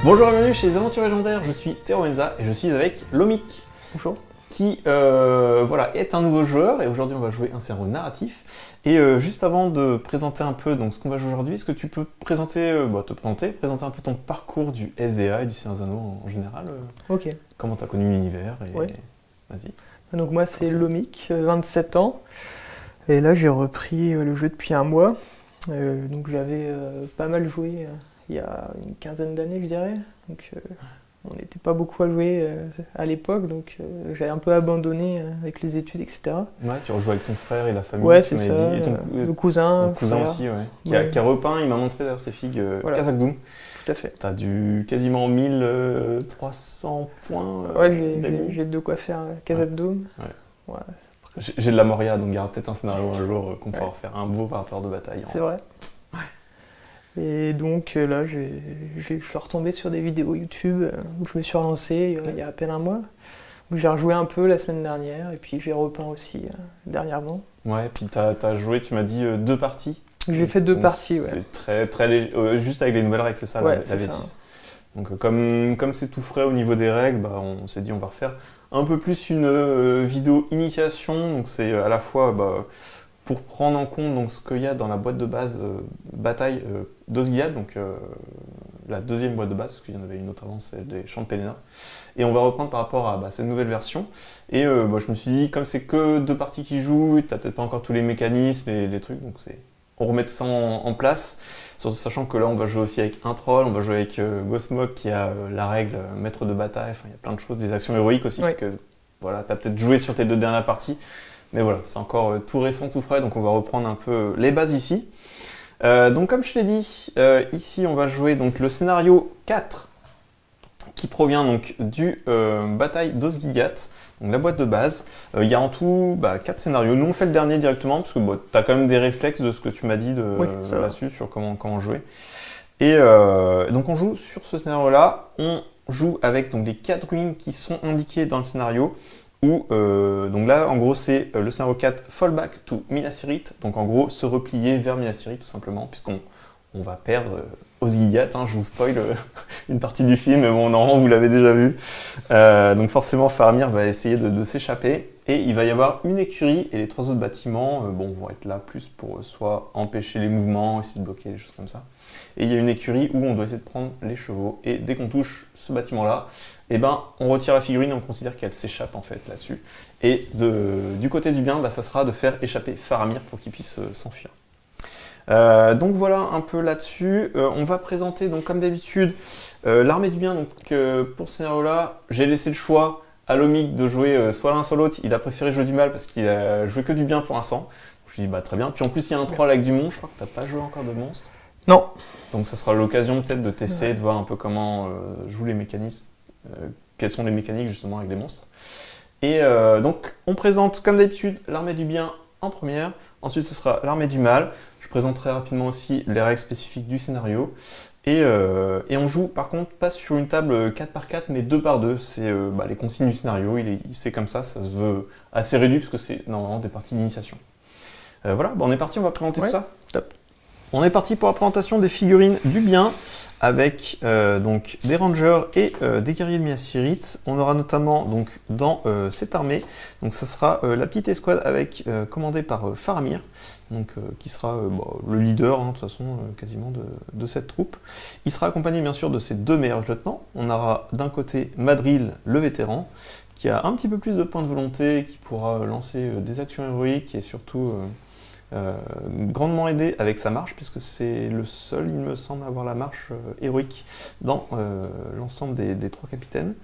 Bonjour et bienvenue chez les Aventures Légendaires, je suis Théroenza et je suis avec Lomik. Bonjour. Qui voilà, est un nouveau joueur et aujourd'hui on va jouer un scénario narratif. Et juste avant de présenter un peu donc, ce qu'on va jouer aujourd'hui, est-ce que tu peux présenter un peu ton parcours du SDA et du Seigneur des Anneaux en général Ok. Comment tu as connu l'univers et... Ouais. Vas-y. Donc moi c'est Lomik, 27 ans. Et là j'ai repris le jeu depuis un mois. Donc j'avais pas mal joué il y a une quinzaine d'années je dirais. Donc on n'était pas beaucoup à jouer à l'époque, donc j'ai un peu abandonné avec les études, etc. Ouais, tu rejoues avec ton frère et la famille. Ouais, c'est ça. Et le cousin. Ton cousin frère. aussi, ouais. Qui a repeint, il m'a montré d'ailleurs ses figues Voilà. Khazad Dûm. Tout à fait. T'as quasiment 1300 points. Ouais, j'ai de quoi faire Khazad Dûm. Ouais. Ouais. J'ai de la Moria, donc il y aura peut-être un scénario un jour qu'on pourra faire un beau rapport de bataille. C'est vrai. Et donc là, je suis retombé sur des vidéos YouTube où je me suis relancé il y a à peine un mois. Où j'ai rejoué un peu la semaine dernière et puis j'ai repeint aussi dernièrement. Ouais, puis t'as joué, tu m'as dit 2 parties. J'ai fait 2 parties, ouais. C'est très léger, juste avec les nouvelles règles, c'est ça, ouais, la V6. Donc comme c'est tout frais au niveau des règles, bah, on s'est dit on va refaire un peu plus une vidéo initiation. Donc c'est à la fois pour prendre en compte donc, ce qu'il y a dans la boîte de base bataille d'Osgiliath, donc la deuxième boîte de base, parce qu'il y en avait une autre avant, c'est des Champs de Péléna. Et on va reprendre par rapport à cette nouvelle version. Et je me suis dit, comme c'est que 2 parties qui jouent, t'as peut-être pas encore tous les mécanismes et les trucs, donc on remet tout ça en place, surtout sachant que là on va jouer aussi avec un troll, on va jouer avec Gosmog qui a la règle maître de bataille, enfin il y a plein de choses, des actions héroïques aussi, que voilà, t'as peut-être joué sur tes 2 dernières parties. Mais voilà, c'est encore tout récent, tout frais, donc on va reprendre un peu les bases ici. Donc comme je l'ai dit, ici on va jouer donc, le scénario 4 qui provient donc du bataille d'Osgiliath, donc la boîte de base. Il y a en tout 4 scénarios. Nous on fait le dernier directement parce que tu as quand même des réflexes de ce que tu m'as dit là-dessus, sur comment jouer. Et donc on joue sur ce scénario-là, on joue avec donc, les 4 ruines qui sont indiquées dans le scénario. Donc là, en gros, c'est le scénario 4, Fallback to Minas Tirith. Donc en gros, se replier vers Minas Tirith, tout simplement, puisqu'on va perdre Osgiliath. Je vous spoil une partie du film, mais bon, normalement, vous l'avez déjà vu. Donc forcément, Faramir va essayer de s'échapper. Et il va y avoir une écurie, et les 3 autres bâtiments vont être là plus pour soit empêcher les mouvements, essayer de bloquer, des choses comme ça. Et il y a une écurie où on doit essayer de prendre les chevaux. Et dès qu'on touche ce bâtiment-là, on retire la figurine et on considère qu'elle s'échappe en fait là-dessus. Et du côté du bien, ça sera de faire échapper Faramir pour qu'il puisse s'enfuir. Donc voilà un peu là-dessus. On va présenter donc comme d'habitude l'armée du bien. Donc pour ce scénario-là, j'ai laissé le choix à Lomik de jouer soit l'un soit l'autre. Il a préféré jouer du mal parce qu'il a joué que du bien pour l'instant. Je lui ai dit très bien. Puis en plus il y a un troll avec du monstre. Je crois que t'as pas joué encore de monstre. Non. Donc ça sera l'occasion peut-être de tester, de voir un peu comment jouent les mécanismes. Quelles sont les mécaniques justement avec les monstres. Et donc on présente comme d'habitude l'armée du bien en première, ensuite ce sera l'armée du mal. Je présenterai rapidement aussi les règles spécifiques du scénario. Et on joue par contre pas sur une table 4x4 mais 2x2, c'est les consignes du scénario, c'est comme ça se veut assez réduit parce que c'est normalement des parties d'initiation. Voilà, on est parti, on va présenter tout ça. Top. On est parti pour la présentation des figurines du bien avec donc des rangers et des guerriers de Minas Tirith. On aura notamment donc dans cette armée, donc ça sera la petite escouade avec commandée par Faramir, donc qui sera le leader de toute façon quasiment de cette troupe. Il sera accompagné bien sûr de ses 2 meilleurs lieutenants. On aura d'un côté Madril, le vétéran, qui a un petit peu plus de points de volonté, qui pourra lancer des actions héroïques et surtout grandement aidé avec sa marche, puisque c'est le seul, il me semble, à avoir la marche héroïque dans l'ensemble des 3 capitaines.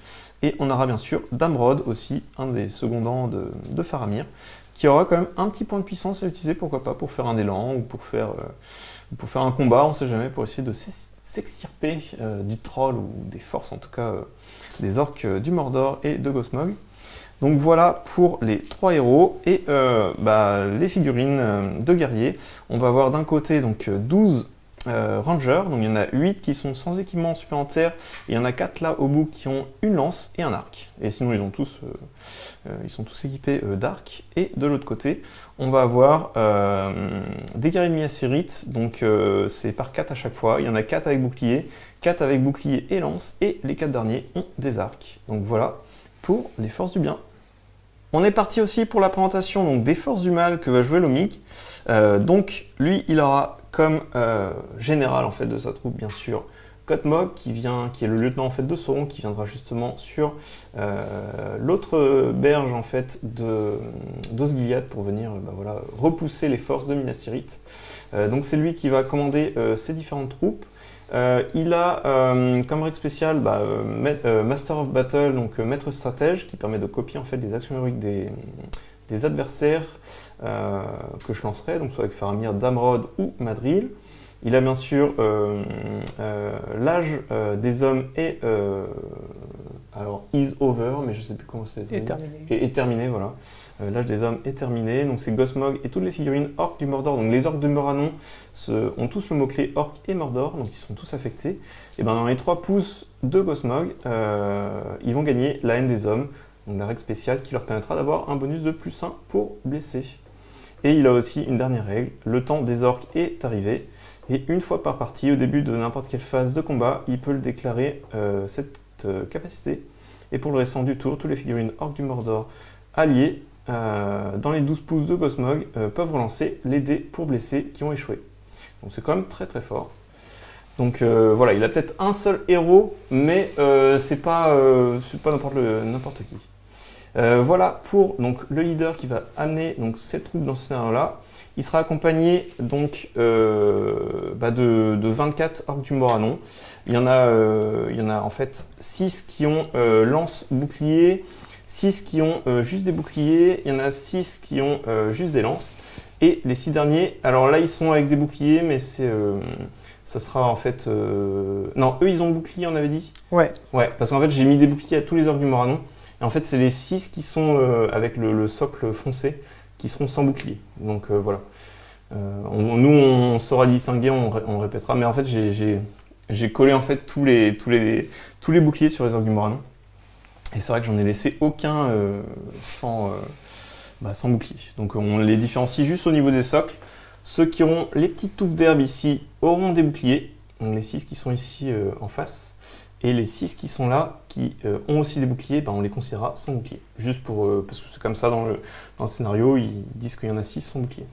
Et on aura bien sûr Damrod aussi, un des secondants de Faramir, qui aura quand même un petit point de puissance à utiliser, pourquoi pas, pour faire un élan ou pour faire un combat, on sait jamais, pour essayer de s'extirper du troll ou des forces, en tout cas des orques du Mordor et de Gosmog. Donc voilà pour les 3 héros et les figurines de guerriers. On va avoir d'un côté donc 12 Ranger, donc il y en a 8 qui sont sans équipement supplémentaire, et il y en a 4 là au bout qui ont une lance et un arc. Et sinon ils sont tous équipés d'arc. Et de l'autre côté, on va avoir des guerriers de Miasirith, donc c'est par 4 à chaque fois. Il y en a 4 avec bouclier, 4 avec bouclier et lance, et les 4 derniers ont des arcs. Donc voilà pour les forces du bien. On est parti aussi pour la présentation donc, des forces du mal que va jouer Lomig. Donc lui, il aura comme général en fait de sa troupe bien sûr Kotmog qui est le lieutenant en fait de Sauron, qui viendra justement sur l'autre berge en fait d'Osgiliath pour venir voilà, repousser les forces de Minas Tirith. Donc c'est lui qui va commander ces différentes troupes. Il a comme règle spéciale Master of Battle, donc maître stratège, qui permet de copier en fait les actions héroïques des adversaires que je lancerai, donc soit avec Faramir, Damrod ou Madril. Il a bien sûr l'âge des hommes et alors is over, mais je sais plus comment c'est. Est terminé, voilà. L'âge des hommes est terminé, donc c'est Gosmog et toutes les figurines orques du Mordor. Donc les orques de Moranon ont tous le mot-clé orc et Mordor, donc ils sont tous affectés. Et ben dans les 3 pouces de Gosmog, ils vont gagner la haine des hommes, donc la règle spéciale qui leur permettra d'avoir un bonus de +1 pour blesser. Et il a aussi une dernière règle, le temps des orques est arrivé. Et une fois par partie, au début de n'importe quelle phase de combat, il peut le déclarer cette capacité. Et pour le restant du tour, tous les figurines orques du Mordor alliées dans les 12 pouces de Gosmog peuvent relancer les dés pour blesser qui ont échoué. Donc c'est quand même très très fort. Donc voilà, il a peut-être un seul héros, mais c'est pas n'importe qui. Voilà pour donc, le leader qui va amener donc, cette troupe dans ce scénario-là. Il sera accompagné donc, de 24 orques du Moranon. Il y en a en fait 6 qui ont lance-bouclier, 6 qui ont juste des boucliers, il y en a 6 qui ont juste des lances. Et les 6 derniers, alors là ils sont avec des boucliers, mais ça sera en fait... Non, eux ils ont bouclier, on avait dit ? Ouais. Ouais, parce qu'en fait j'ai mis des boucliers à tous les orques du Moranon. Et en fait c'est les 6 qui sont avec le socle foncé, qui seront sans bouclier. Donc voilà. Nous, on saura distinguer, on répétera. Mais en fait, j'ai collé en fait tous les boucliers sur les orques du Moranon. Et c'est vrai que j'en ai laissé aucun sans bouclier. Donc on les différencie juste au niveau des socles. Ceux qui auront les petites touffes d'herbe ici auront des boucliers. Donc les 6 qui sont ici en face. Et les 6 qui sont là, qui ont aussi des boucliers, on les considérera sans bouclier. Juste parce que c'est comme ça dans le scénario, ils disent qu'il y en a 6 sans bouclier.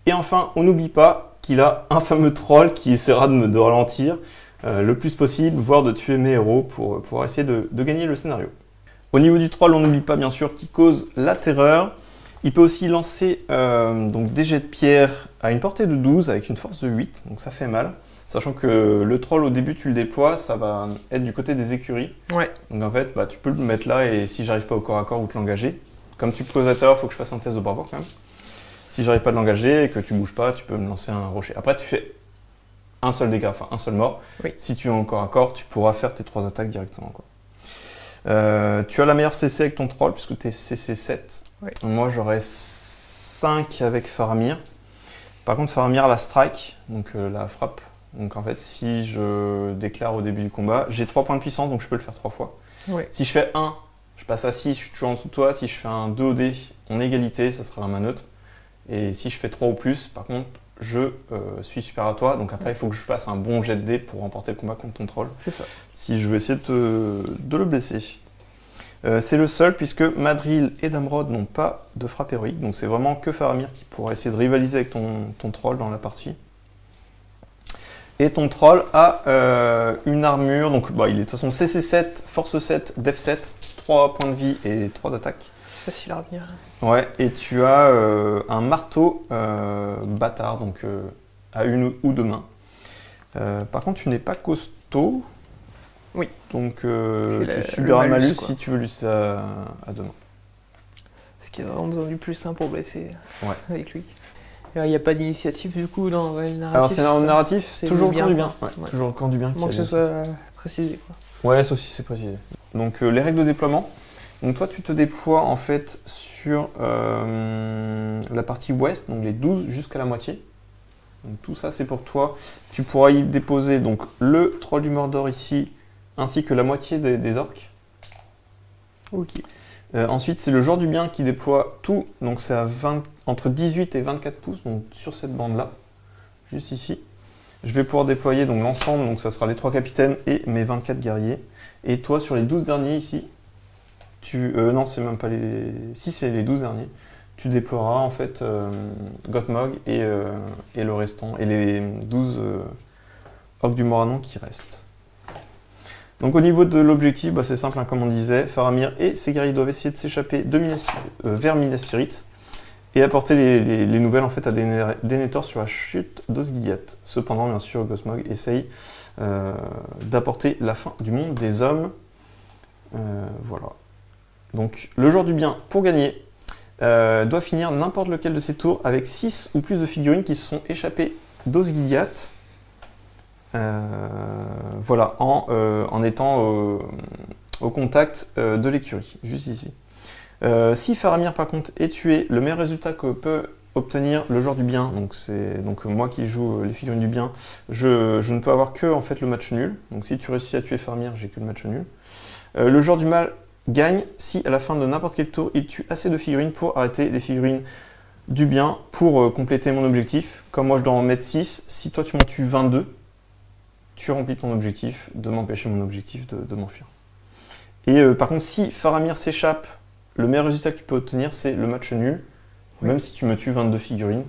Et enfin, on n'oublie pas qu'il a un fameux troll qui essaiera de ralentir le plus possible, voire de tuer mes héros pour pouvoir essayer de gagner le scénario. Au niveau du troll, on n'oublie pas bien sûr qu'il cause la terreur. Il peut aussi lancer donc des jets de pierre à une portée de 12 avec une force de 8, donc ça fait mal. Sachant que le troll, au début, tu le déploies, ça va être du côté des écuries. Ouais. Donc en fait, tu peux le mettre là et si j'arrive pas au corps à corps ou te l'engager, comme tu poses à l'heure, il faut que je fasse un test de bravoure quand même. Si j'arrive pas à l'engager et que tu bouges pas, tu peux me lancer un rocher. Après, tu fais un seul dégât, enfin un seul mort. Oui. Si tu es au corps à corps, tu pourras faire tes 3 attaques directement, quoi. Tu as la meilleure CC avec ton troll puisque tu es CC 7. Oui. Moi, j'aurais 5 avec Faramir. Par contre, Faramir a la strike, donc la frappe. Donc en fait, si je déclare au début du combat, j'ai 3 points de puissance, donc je peux le faire 3 fois. Oui. Si je fais 1, je passe à 6, je suis toujours en dessous de toi. Si je fais un 2 au dé, on est égalité, ça sera la main neutre. Et si je fais 3 ou plus, par contre, je suis supérieur à toi. Donc après, il faut que je fasse un bon jet de dé pour remporter le combat contre ton troll. C'est ça. Si je veux essayer de le blesser. C'est le seul, puisque Madril et Damrod n'ont pas de frappe héroïque. Donc c'est vraiment que Faramir qui pourra essayer de rivaliser avec ton troll dans la partie. Et ton troll a une armure, donc il est de toute façon CC 7, Force 7, Def 7, 3 points de vie et 3 d'attaque. C'est facile à revenir. Ouais, et tu as un marteau bâtard, donc à 1 ou 2 mains. Par contre, tu n'es pas costaud. Oui. Donc tu subiras le malus si tu veux l'utiliser à 2 mains. Parce qu'il a vraiment besoin du +1 pour blesser avec lui. Il n'y a pas d'initiative du coup dans le narratif. Alors c'est dans le narratif, c'est toujours le camp du bien. Ouais, ouais. Toujours le camp du bien. Moins que ce soit précisé, quoi. Ouais, sauf si c'est précisé. Donc les règles de déploiement. Donc toi tu te déploies en fait sur la partie ouest, donc les 12 jusqu'à la moitié. Donc tout ça c'est pour toi. Tu pourras y déposer donc le troll du Mordor ici, ainsi que la moitié des orques. Ok. Ensuite c'est le joueur du bien qui déploie tout, donc c'est entre 18 et 24 pouces, donc sur cette bande là, juste ici. Je vais pouvoir déployer donc l'ensemble, donc ça sera les 3 capitaines et mes 24 guerriers. Et toi sur les 12 derniers ici, non c'est même pas les... Si c'est les 12 derniers. Tu déploieras en fait Gothmog et le restant, et les 12 orques du Moranon qui restent. Donc au niveau de l'objectif, bah, c'est simple, hein, comme on disait, Faramir et ses guerriers doivent essayer de s'échapper vers Minas Tirith et apporter les nouvelles en fait, à Denethor sur la chute d'Osgiliath. Cependant, bien sûr, Gothmog essaye d'apporter la fin du monde des hommes. Voilà. Donc le joueur du bien, pour gagner, doit finir n'importe lequel de ses tours avec 6 ou plus de figurines qui se sont échappées d'Osgiliath. Voilà, en étant au contact de l'écurie, juste ici. Si Faramir par contre est tué, le meilleur résultat que peut obtenir le joueur du bien, donc c'est moi qui joue les figurines du bien, je ne peux avoir que en fait, le match nul. Donc si tu réussis à tuer Faramir, j'ai que le match nul. Le joueur du mal gagne si à la fin de n'importe quel tour, il tue assez de figurines pour arrêter les figurines du bien pour compléter mon objectif. Comme moi je dois en mettre 6, si toi tu m'en tues 22, tu remplis ton objectif de m'empêcher mon objectif de m'enfuir. Et par contre, si Faramir s'échappe, le meilleur résultat que tu peux obtenir, c'est le match nul, oui. Même si tu me tues 22 figurines,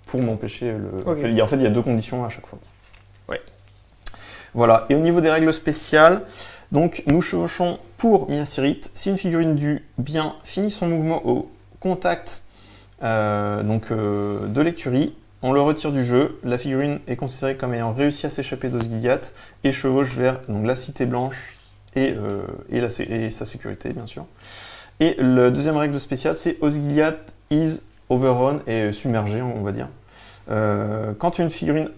pour m'empêcher le... Okay. En fait, il y a 2 conditions à chaque fois. Ouais. Voilà, et au niveau des règles spéciales, donc nous chevauchons pour Minas Tirith. Si une figurine du bien finit son mouvement au contact de l'écurie, on le retire du jeu, la figurine est considérée comme ayant réussi à s'échapper d'Osgiliath et chevauche vers donc, la cité blanche et sa sécurité, bien sûr. Et la deuxième règle spéciale, c'est Osgiliath is overrun et submergé, on va dire. Quand une figurine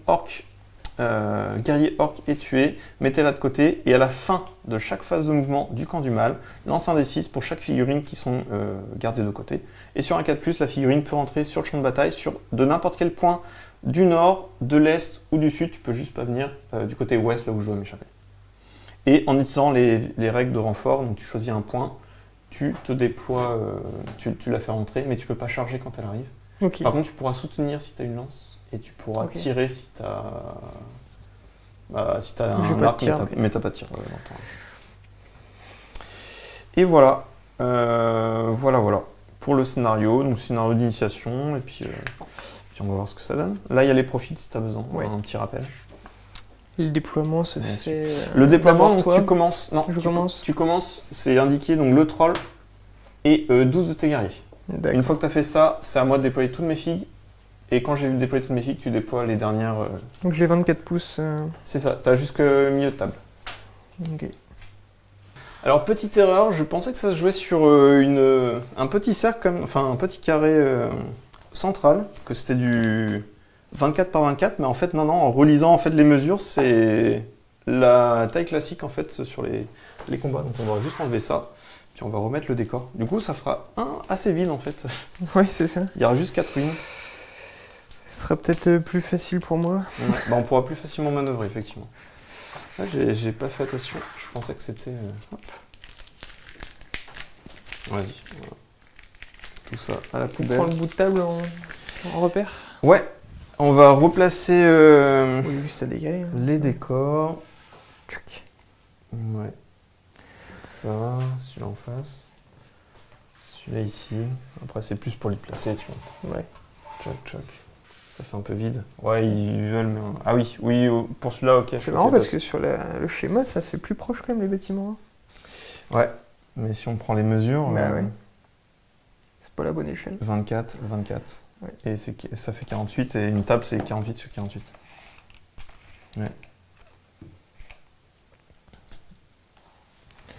guerrier orc est tué, mettez-la de côté et à la fin de chaque phase de mouvement du camp du mal, lance un D6 pour chaque figurine qui sont gardées de côté. Et sur un 4+, la figurine peut rentrer sur le champ de bataille de n'importe quel point du nord, de l'est ou du sud. Tu peux juste pas venir du côté ouest là où je dois m'échapper. Et en utilisant les règles de renfort, donc tu choisis un point, tu te déploies, tu la fais rentrer, mais tu peux pas charger quand elle arrive. Okay. Par contre, tu pourras soutenir si tu as une lance. Et tu pourras tirer si tu as, un arc, mais tu n'as pas de tir longtemps. Et voilà. Voilà. Pour le scénario, donc scénario d'initiation, et puis on va voir ce que ça donne. Là, il y a les profils si tu as besoin, un petit rappel. Le déploiement se fait... Le déploiement, donc, tu commences... Non, tu commences, c'est indiqué, donc le troll et 12 de tes guerriers. Une fois que tu as fait ça, c'est à moi de déployer toutes mes figues. Et quand j'ai déployé toutes mes figues, tu déploies les dernières... Donc j'ai 24 pouces. C'est ça, tu as jusqu'au milieu de table. Ok. Alors petite erreur, je pensais que ça se jouait sur un petit cercle, un petit carré central, que c'était du 24 par 24, mais en fait non, en relisant en fait les mesures, c'est la taille classique en fait sur les combats. Donc on va juste enlever ça, puis on va remettre le décor. Du coup ça fera un assez vide en fait. Oui, c'est ça. Il y aura juste 4 ruines. Ce sera peut-être plus facile pour moi. Ouais, on pourra plus facilement manœuvrer, effectivement. Là, j'ai pas fait attention. Je pensais que c'était... Vas-y. Voilà. Tout ça à la poubelle. On prend le bout de table en repère. Ouais. On va replacer juste à décaler, hein. Les décors. Tchuc. Ouais. Ça, celui-là en face. Celui-là ici. Après, c'est plus pour les placer, tu vois. Ouais. Tchoc. Ça fait un peu vide. Ouais, ils veulent, mais... Ah oui, pour celui-là, ok. C'est marrant parce que sur le schéma, ça fait plus proche quand même les bâtiments. Ouais, mais si on prend les mesures... Bah ouais. C'est pas la bonne échelle. 24. Ouais. Et ça fait 48, et une table, c'est 48 sur 48. Ouais.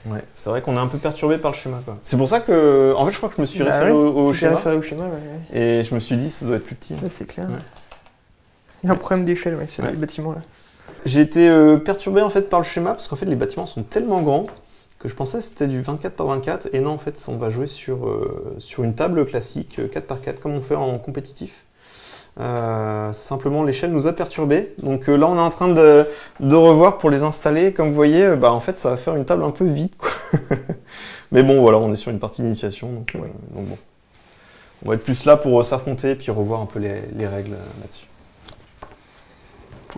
Ouais, c'est vrai qu'on est un peu perturbé par le schéma, quoi. C'est pour ça que... En fait, je crois que je me suis référé au schéma. Ouais. Et je me suis dit, ça doit être plus petit. Ouais, c'est clair. Ouais. Il y a un problème d'échelle sur les bâtiments, là. J'ai été perturbé, en fait, par le schéma, parce qu'en fait, les bâtiments sont tellement grands que je pensais que c'était du 24 par 24. Et non, en fait, on va jouer sur une table classique, 4 par 4, comme on fait en compétitif. Simplement l'échelle nous a perturbé. Donc là on est en train de revoir pour les installer. Comme vous voyez, en fait ça va faire une table un peu vide, quoi. Mais bon voilà, on est sur une partie d'initiation. Donc bon. On va être plus là pour s'affronter et puis revoir un peu les règles là-dessus.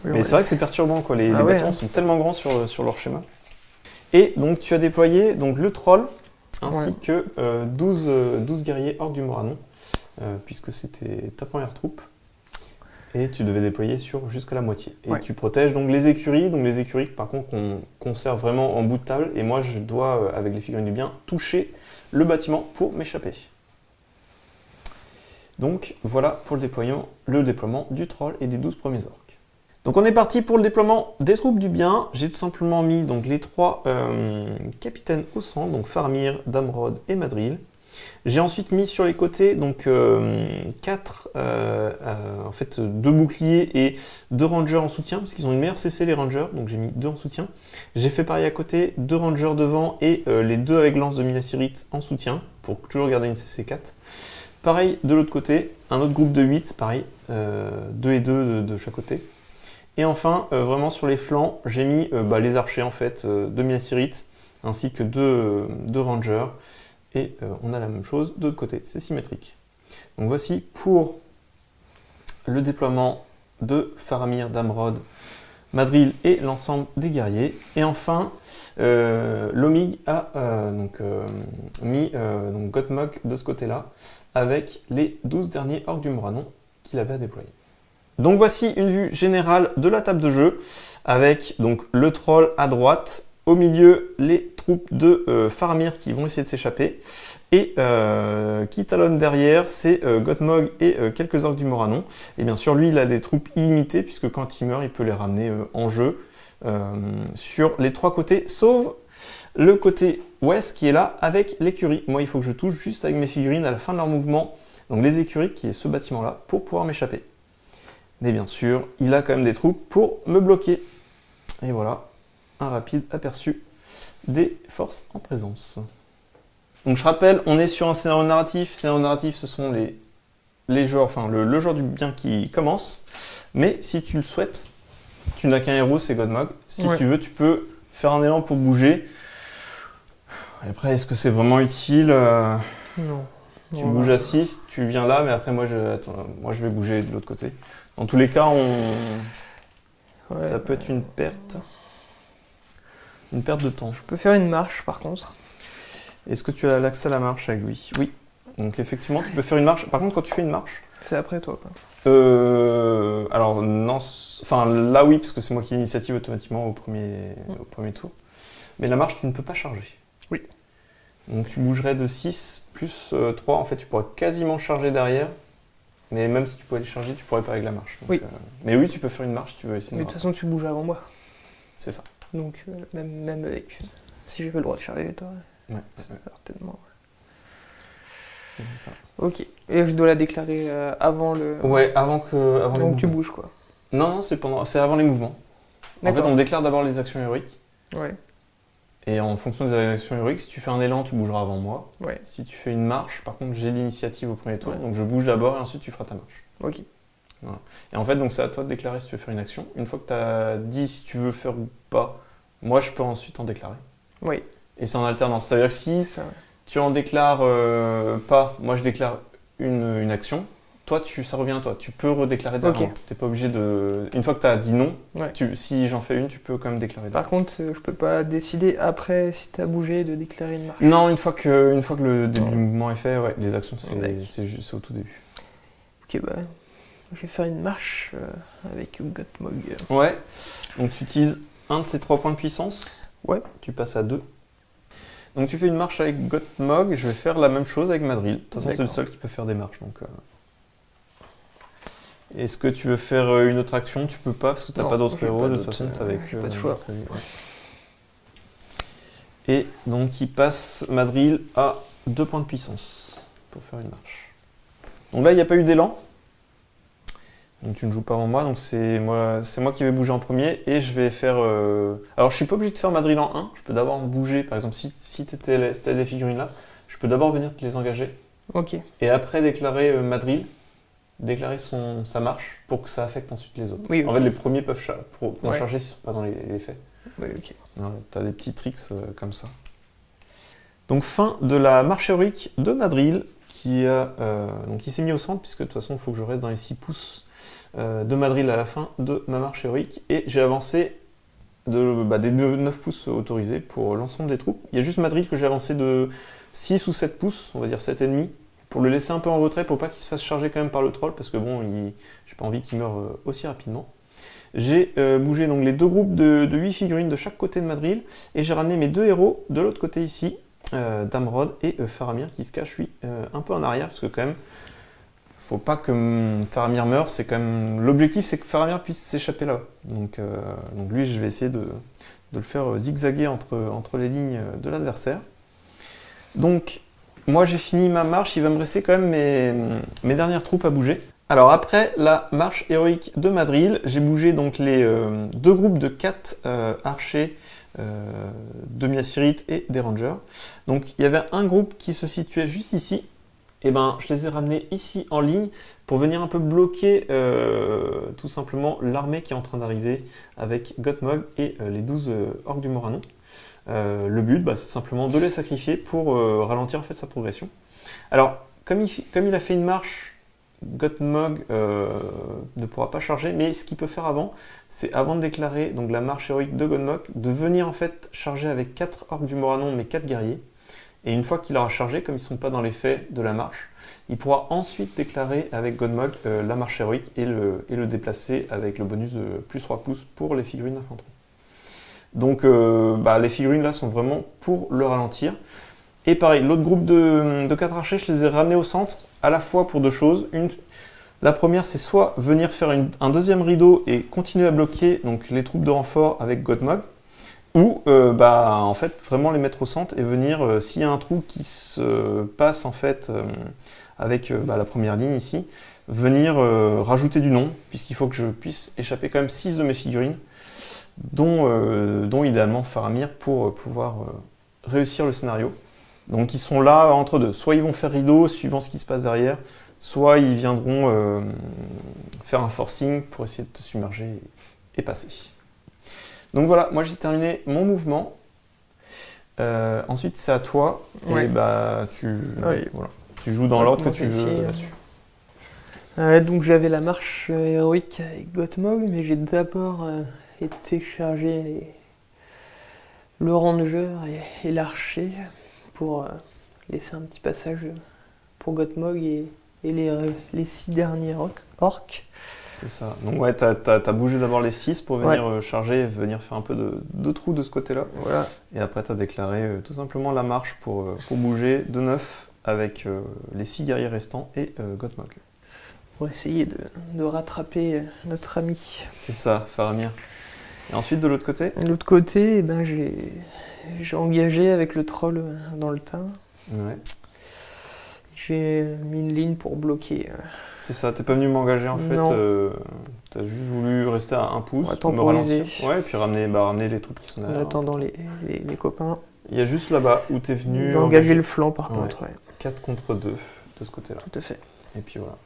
Mais c'est vrai que c'est perturbant, quoi. Les bâtiments sont tellement grands sur leur schéma. Et donc tu as déployé donc, le troll ainsi que 12 guerriers orques du Moranon, puisque c'était ta première troupe. Et tu devais déployer sur jusqu'à la moitié. Et tu protèges donc les écuries. Donc les écuries, par contre, qu'on conserve vraiment en bout de table. Et moi, je dois, avec les figurines du bien, toucher le bâtiment pour m'échapper. Donc voilà pour le déploiement du troll et des 12 premiers orques. Donc on est parti pour le déploiement des troupes du bien. J'ai tout simplement mis donc, les 3 capitaines au centre, donc Faramir, Damrod et Madril. J'ai ensuite mis sur les côtés donc 4 en fait 2 boucliers et 2 rangers en soutien, parce qu'ils ont une meilleure CC les rangers, donc j'ai mis 2 en soutien. J'ai fait pareil à côté, 2 rangers devant et les 2 avec lance de Minasirite en soutien, pour toujours garder une CC 4. Pareil de l'autre côté, un autre groupe de 8, pareil, 2 et 2 de chaque côté. Et enfin, vraiment sur les flancs, j'ai mis les archers en fait, de Minasirite, ainsi que 2 rangers. Et on a la même chose de l'autre côté, c'est symétrique. Donc voici pour le déploiement de Faramir, Damrod, Madril et l'ensemble des guerriers. Et enfin, Lomig a mis Gottmog de ce côté-là, avec les 12 derniers orques du Moranon qu'il avait à déployer. Donc voici une vue générale de la table de jeu, avec donc, le troll à droite, au milieu les troupes de Faramir qui vont essayer de s'échapper, et qui talonne derrière, c'est Gottmog et quelques orques du Moranon. Et bien sûr, lui, il a des troupes illimitées, puisque quand il meurt, il peut les ramener en jeu sur les 3 côtés, sauf le côté ouest qui est là avec l'écurie. Moi, il faut que je touche juste avec mes figurines à la fin de leur mouvement, donc les écuries, qui est ce bâtiment-là, pour pouvoir m'échapper. Mais bien sûr, il a quand même des troupes pour me bloquer. Et voilà, un rapide aperçu des forces en présence. Donc je rappelle, on est sur un scénario narratif. Scénario narratif, ce sont les joueurs, enfin le joueur du bien qui commence. Mais si tu le souhaites, tu n'as qu'un héros, c'est Gottmog. Si tu veux, tu peux faire un élan pour bouger. Après, est-ce que c'est vraiment utile? Non. Tu bouges à 6, tu viens là, mais après moi je vais bouger de l'autre côté. Dans tous les cas, ça peut être une perte. Une perte de temps. Je peux faire une marche par contre. Est-ce que tu as l'accès à la marche avec lui? Oui. Donc effectivement, tu peux faire une marche. Par contre, quand tu fais une marche... C'est après toi, quoi. Alors, non... Enfin, là, oui, parce que c'est moi qui ai l'initiative automatiquement au premier tour. Mais la marche, tu ne peux pas charger. Oui. Donc tu bougerais de 6 plus 3. En fait, tu pourrais quasiment charger derrière. Mais même si tu pouvais les charger, tu pourrais pas avec la marche. Donc, oui. Mais oui, tu peux faire une marche si tu veux essayer. Mais de toute façon, tu bouges avant moi. C'est ça. Donc, même avec... Si j'avais le droit de charger, toi... Ouais. Certainement. C'est ça. Ok. Et je dois la déclarer avant le... Ouais, avant les Donc tu bouges, quoi. Non, c'est avant les mouvements. En fait, on déclare d'abord les actions héroïques. Ouais. Et en fonction des actions héroïques, si tu fais un élan, tu bougeras avant moi. Ouais. Si tu fais une marche, par contre, j'ai l'initiative au premier tour, donc je bouge d'abord et ensuite tu feras ta marche. Ok. Voilà. Et en fait, donc c'est à toi de déclarer si tu veux faire une action. Une fois que tu as dit si tu veux faire ou pas, moi je peux ensuite en déclarer. Oui. Et c'est en alternance. C'est-à-dire que si tu en déclares pas, moi je déclare une action, toi ça revient à toi. Tu peux redéclarer derrière. Okay. Tu n'es pas obligé de... Une fois que tu as dit non, si j'en fais une, tu peux quand même déclarer. Par contre, je peux pas décider après, si tu as bougé, de déclarer une marche. Non, une fois que le début du mouvement est fait, les actions c'est au tout début. Ok, bah je vais faire une marche avec Gottmog. Ouais, donc tu utilises un de ces 3 points de puissance. Ouais. Tu passes à 2. Donc tu fais une marche avec Gottmog, je vais faire la même chose avec Madril. De toute façon, c'est le seul qui peut faire des marches. Donc, est-ce que tu veux faire une autre action? Tu peux pas parce que tu n'as pas d'autres héros. De toute façon, tu avec. Pas de choix. Et donc il passe Madril à 2 points de puissance pour faire une marche. Donc là, il n'y a pas eu d'élan. Donc tu ne joues pas avant moi, donc c'est moi qui vais bouger en premier et je vais faire... Alors je suis pas obligé de faire Madril en 1, je peux d'abord bouger, par exemple si t'étais les figurines là, je peux d'abord venir te les engager. Ok. Et après déclarer Madril, déclarer sa marche pour que ça affecte ensuite les autres. Oui, En fait, les premiers peuvent pourront Ouais. charger s'ils ne sont pas dans les faits. Oui, ok. Tu as des petits tricks comme ça. Donc fin de la marche héroïque de Madril qui s'est mis au centre puisque de toute façon il faut que je reste dans les 6 pouces de Madril à la fin de ma marche héroïque et j'ai avancé des 9 pouces autorisés pour l'ensemble des troupes. Il y a juste Madril que j'ai avancé de 6 ou 7 pouces, on va dire 7,5 pour le laisser un peu en retrait pour pas qu'il se fasse charger quand même par le troll parce que bon, j'ai pas envie qu'il meure aussi rapidement. J'ai bougé donc les 2 groupes de 8 figurines de chaque côté de Madril et j'ai ramené mes 2 héros de l'autre côté ici, Damrod et Faramir qui se cache lui un peu en arrière parce que quand même faut pas que Faramir meure, c'est quand même l'objectif c'est que Faramir puisse s'échapper là. Donc lui je vais essayer de le faire zigzaguer entre les lignes de l'adversaire. Donc moi j'ai fini ma marche, il va me rester quand même mes dernières troupes à bouger. Alors après la marche héroïque de Madril, j'ai bougé donc les 2 groupes de 4 archers de Miasirith et des rangers. Donc il y avait un groupe qui se situait juste ici, et je les ai ramenés ici en ligne pour venir un peu bloquer tout simplement l'armée qui est en train d'arriver avec Gothmog et les 12 orques du Moranon. Le but c'est simplement de les sacrifier pour ralentir en fait sa progression. Alors comme il a fait une marche, Gothmog ne pourra pas charger, mais ce qu'il peut faire avant, c'est avant de déclarer donc, la marche héroïque de Gothmog, de venir en fait charger avec 4 orques du Moranon, mais 4 guerriers. Et une fois qu'il aura chargé, comme ils ne sont pas dans les faits de la marche, il pourra ensuite déclarer avec Gothmog la marche héroïque et le déplacer avec le bonus de plus 3 pouces pour les figurines d'infanterie. Donc les figurines là sont vraiment pour le ralentir. Et pareil, l'autre groupe de 4 archers, je les ai ramenés au centre, à la fois pour 2 choses. La première, c'est soit venir faire un deuxième rideau et continuer à bloquer donc, les troupes de renfort avec Gothmog, ou en fait vraiment les mettre au centre et venir, s'il y a un trou qui se passe en fait avec la première ligne ici, venir rajouter du nom, puisqu'il faut que je puisse échapper quand même 6 de mes figurines, dont idéalement Faramir pour pouvoir réussir le scénario. Donc ils sont là entre deux, soit ils vont faire rideau suivant ce qui se passe derrière, soit ils viendront faire un forcing pour essayer de te submerger et passer. Donc voilà, moi j'ai terminé mon mouvement. Ensuite c'est à toi, Ouais. et tu joues dans l'ordre que tu veux là-dessus. Donc j'avais la marche héroïque avec Gothmog, mais j'ai d'abord été charger le ranger et l'archer pour laisser un petit passage pour Gothmog et les 6 derniers orques. C'est ça. Donc ouais, t'as bougé d'abord les 6 pour venir charger et venir faire un peu de trous de ce côté-là. Voilà. Et après t'as déclaré tout simplement la marche pour bouger de 9 avec les 6 guerriers restants et Gothmog. Pour essayer de rattraper notre ami. C'est ça, Faramir. Et ensuite de l'autre côté? De l'autre côté, j'ai engagé avec le troll dans le tas. Ouais. J'ai mis une ligne pour bloquer. C'est ça, t'es pas venu m'engager en fait, Non. t'as juste voulu rester à 1 pouce, Ouais, pour me temporiser. ralentir. Ouais, et puis ramener les troupes qui sont En derrière. attendant les copains. Il y a juste là-bas où t'es venu J'ai engagé le flanc par Ouais. contre. Ouais. 4 contre 2 de ce côté-là. Tout à fait. Et puis voilà.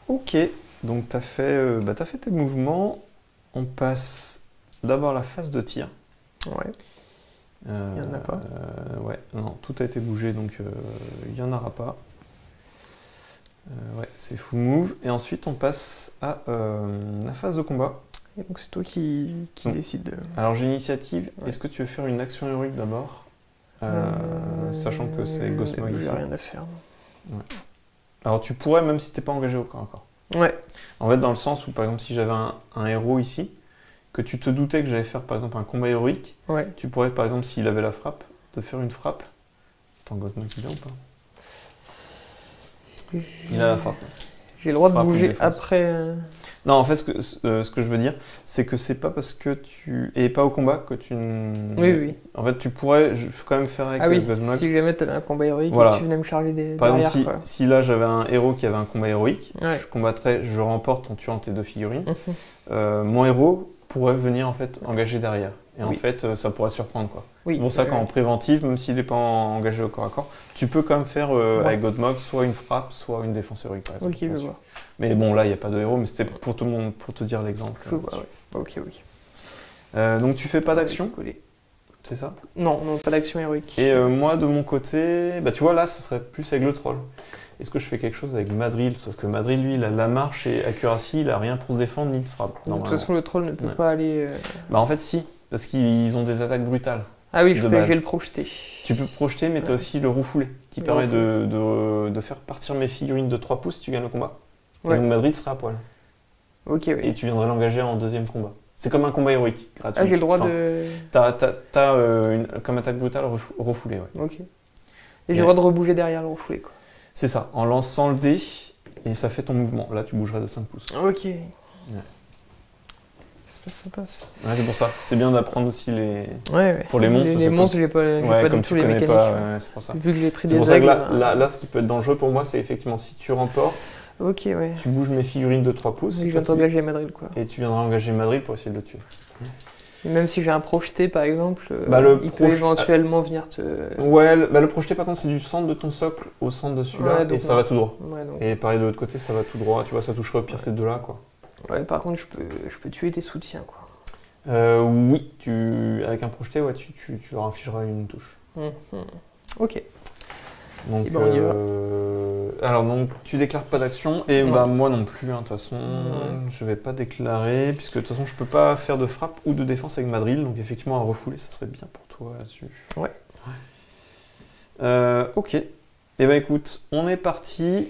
Ok, donc t'as fait tes mouvements. On passe d'abord à la phase de tir. Ouais. Il n'y en a pas. Ouais, non, tout a été bougé, donc il n'y en aura pas. Ouais, c'est full move. Et ensuite, on passe à la phase de combat. Et donc c'est toi qui décide. Alors j'ai l'initiative. Ouais. Est-ce que tu veux faire une action héroïque d'abord sachant que c'est Gothmog ici. J'ai rien à faire. Alors tu pourrais, même si t'es pas engagé au corps à corps. Ouais. En fait, dans le sens où, par exemple, si j'avais un héros ici, que tu te doutais que j'allais faire, par exemple, un combat héroïque, Ouais. tu pourrais, par exemple, s'il avait la frappe, te faire une frappe. Attends, Gothmog, il a ou pas? Il a la frappe. J'ai le droit de Frappe ou bouger défense. après. Non, en fait, ce que je veux dire, c'est que c'est pas parce que tu es pas au combat que tu... Oui. En fait, tu pourrais quand même faire avec Ah oui, Gothmog. si jamais t'avais un combat héroïque Voilà. et que tu venais me charger Par derrière. exemple, quoi. si là j'avais un héros qui avait un combat héroïque, Ouais. je combattrais, je remporte en tuant tes 2 figurines. Mhm. Mon héros pourrait venir en fait engager derrière. Et en fait, ça pourrait te surprendre, quoi. Oui, C'est pour ça qu'en préventive, même s'il n'est pas engagé au corps à corps, tu peux quand même faire avec Godmog soit une frappe, soit une défense héroïque, par exemple. Ok, je vois. Mais bon, là, il n'y a pas de héros, mais c'était pour tout le monde, pour te dire l'exemple. Je vois, ouais. Ok. Donc tu fais pas d'action, c'est ça? Non, pas d'action héroïque. Et moi, de mon côté, bah, tu vois, là, ça serait plus avec le troll. Est-ce que je fais quelque chose avec Madril? Sauf que Madril, lui, il a la marche et accuracy, il a rien pour se défendre ni de frappe. De toute façon, le troll ne peut pas aller... Bah en fait, si, parce qu'ils ont des attaques brutales. Ah oui, je vais le projeter. Tu peux projeter, mais tu as aussi le refoulé, qui permet de faire partir mes figurines de 3 pouces si tu gagnes le combat. Et donc Madril serait à poil. Ok, oui. Et tu viendrais l'engager en deuxième combat. C'est comme un combat héroïque, gratuit. Ah, j'ai le droit de... T'as comme attaque brutale refoulé, ouais. Ok. Et j'ai le droit de rebouger derrière le refoulé, quoi. C'est ça, en lançant le dé, et ça fait ton mouvement. Là, tu bougerais de 5 pouces. Ok. Ouais. Ça passe. Ouais, c'est pour ça. C'est bien d'apprendre aussi les... Ouais. Pour les montres. Les montres, j'ai pas du tout les mécaniques. C'est pour ça. Vu que j'ai pris des règles... Là, ce qui peut être dangereux pour moi, c'est effectivement si tu remportes, tu bouges mes figurines de 3 pouces. Et je viens d'engager Madrid, quoi. Et tu viendras engager Madrid pour essayer de le tuer. Et même si j'ai un projeté, par exemple, il peut éventuellement venir te... Ouais, le projeté, par contre, c'est du centre de ton socle au centre de celui-là, et ça va tout droit. Ouais, donc... Et pareil, de l'autre côté, ça va tout droit. Tu vois, ça toucherait au pire ces deux-là, quoi. Ouais, par contre, je peux tuer tes soutiens, quoi. Oui, avec un projeté, ouais, tu leur infligeras une touche. Ok. Donc, alors, donc, tu déclares pas d'action, et bah, moi non plus, hein, de toute façon, je vais pas déclarer, puisque de toute façon, je peux pas faire de frappe ou de défense avec Madril, donc effectivement, un refoulé, ça serait bien pour toi là-dessus. Ouais. Ok. Et bah écoute, on est parti,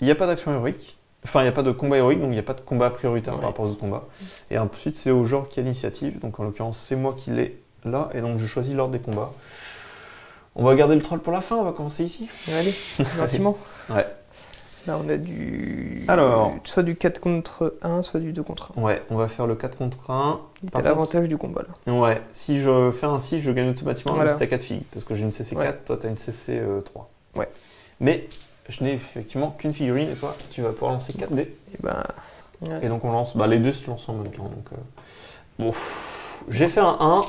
il n'y a pas d'action héroïque, enfin, il n'y a pas de combat héroïque, donc il n'y a pas de combat prioritaire par rapport aux autres combats. Et ensuite, c'est au genre qui a l'initiative, donc en l'occurrence, c'est moi qui l'ai là, et donc je choisis l'ordre des combats. On va garder le troll pour la fin, on va commencer ici. Allez, gentiment. Ouais. Là, on a du... Alors... soit du 4 contre 1, soit du 2 contre 1. Ouais, on va faire le 4 contre 1. T'as l'avantage du combat, là. Ouais, si je fais un 6, je gagne automatiquement même si t'as 4 figues. Parce que j'ai une CC4, toi t'as une CC3. Ouais. Mais je n'ai effectivement qu'une figurine, et toi, tu vas pouvoir lancer 4 dés. Et donc on lance... Bah les deux se lancent en même temps, donc... Bon, j'ai fait un 1.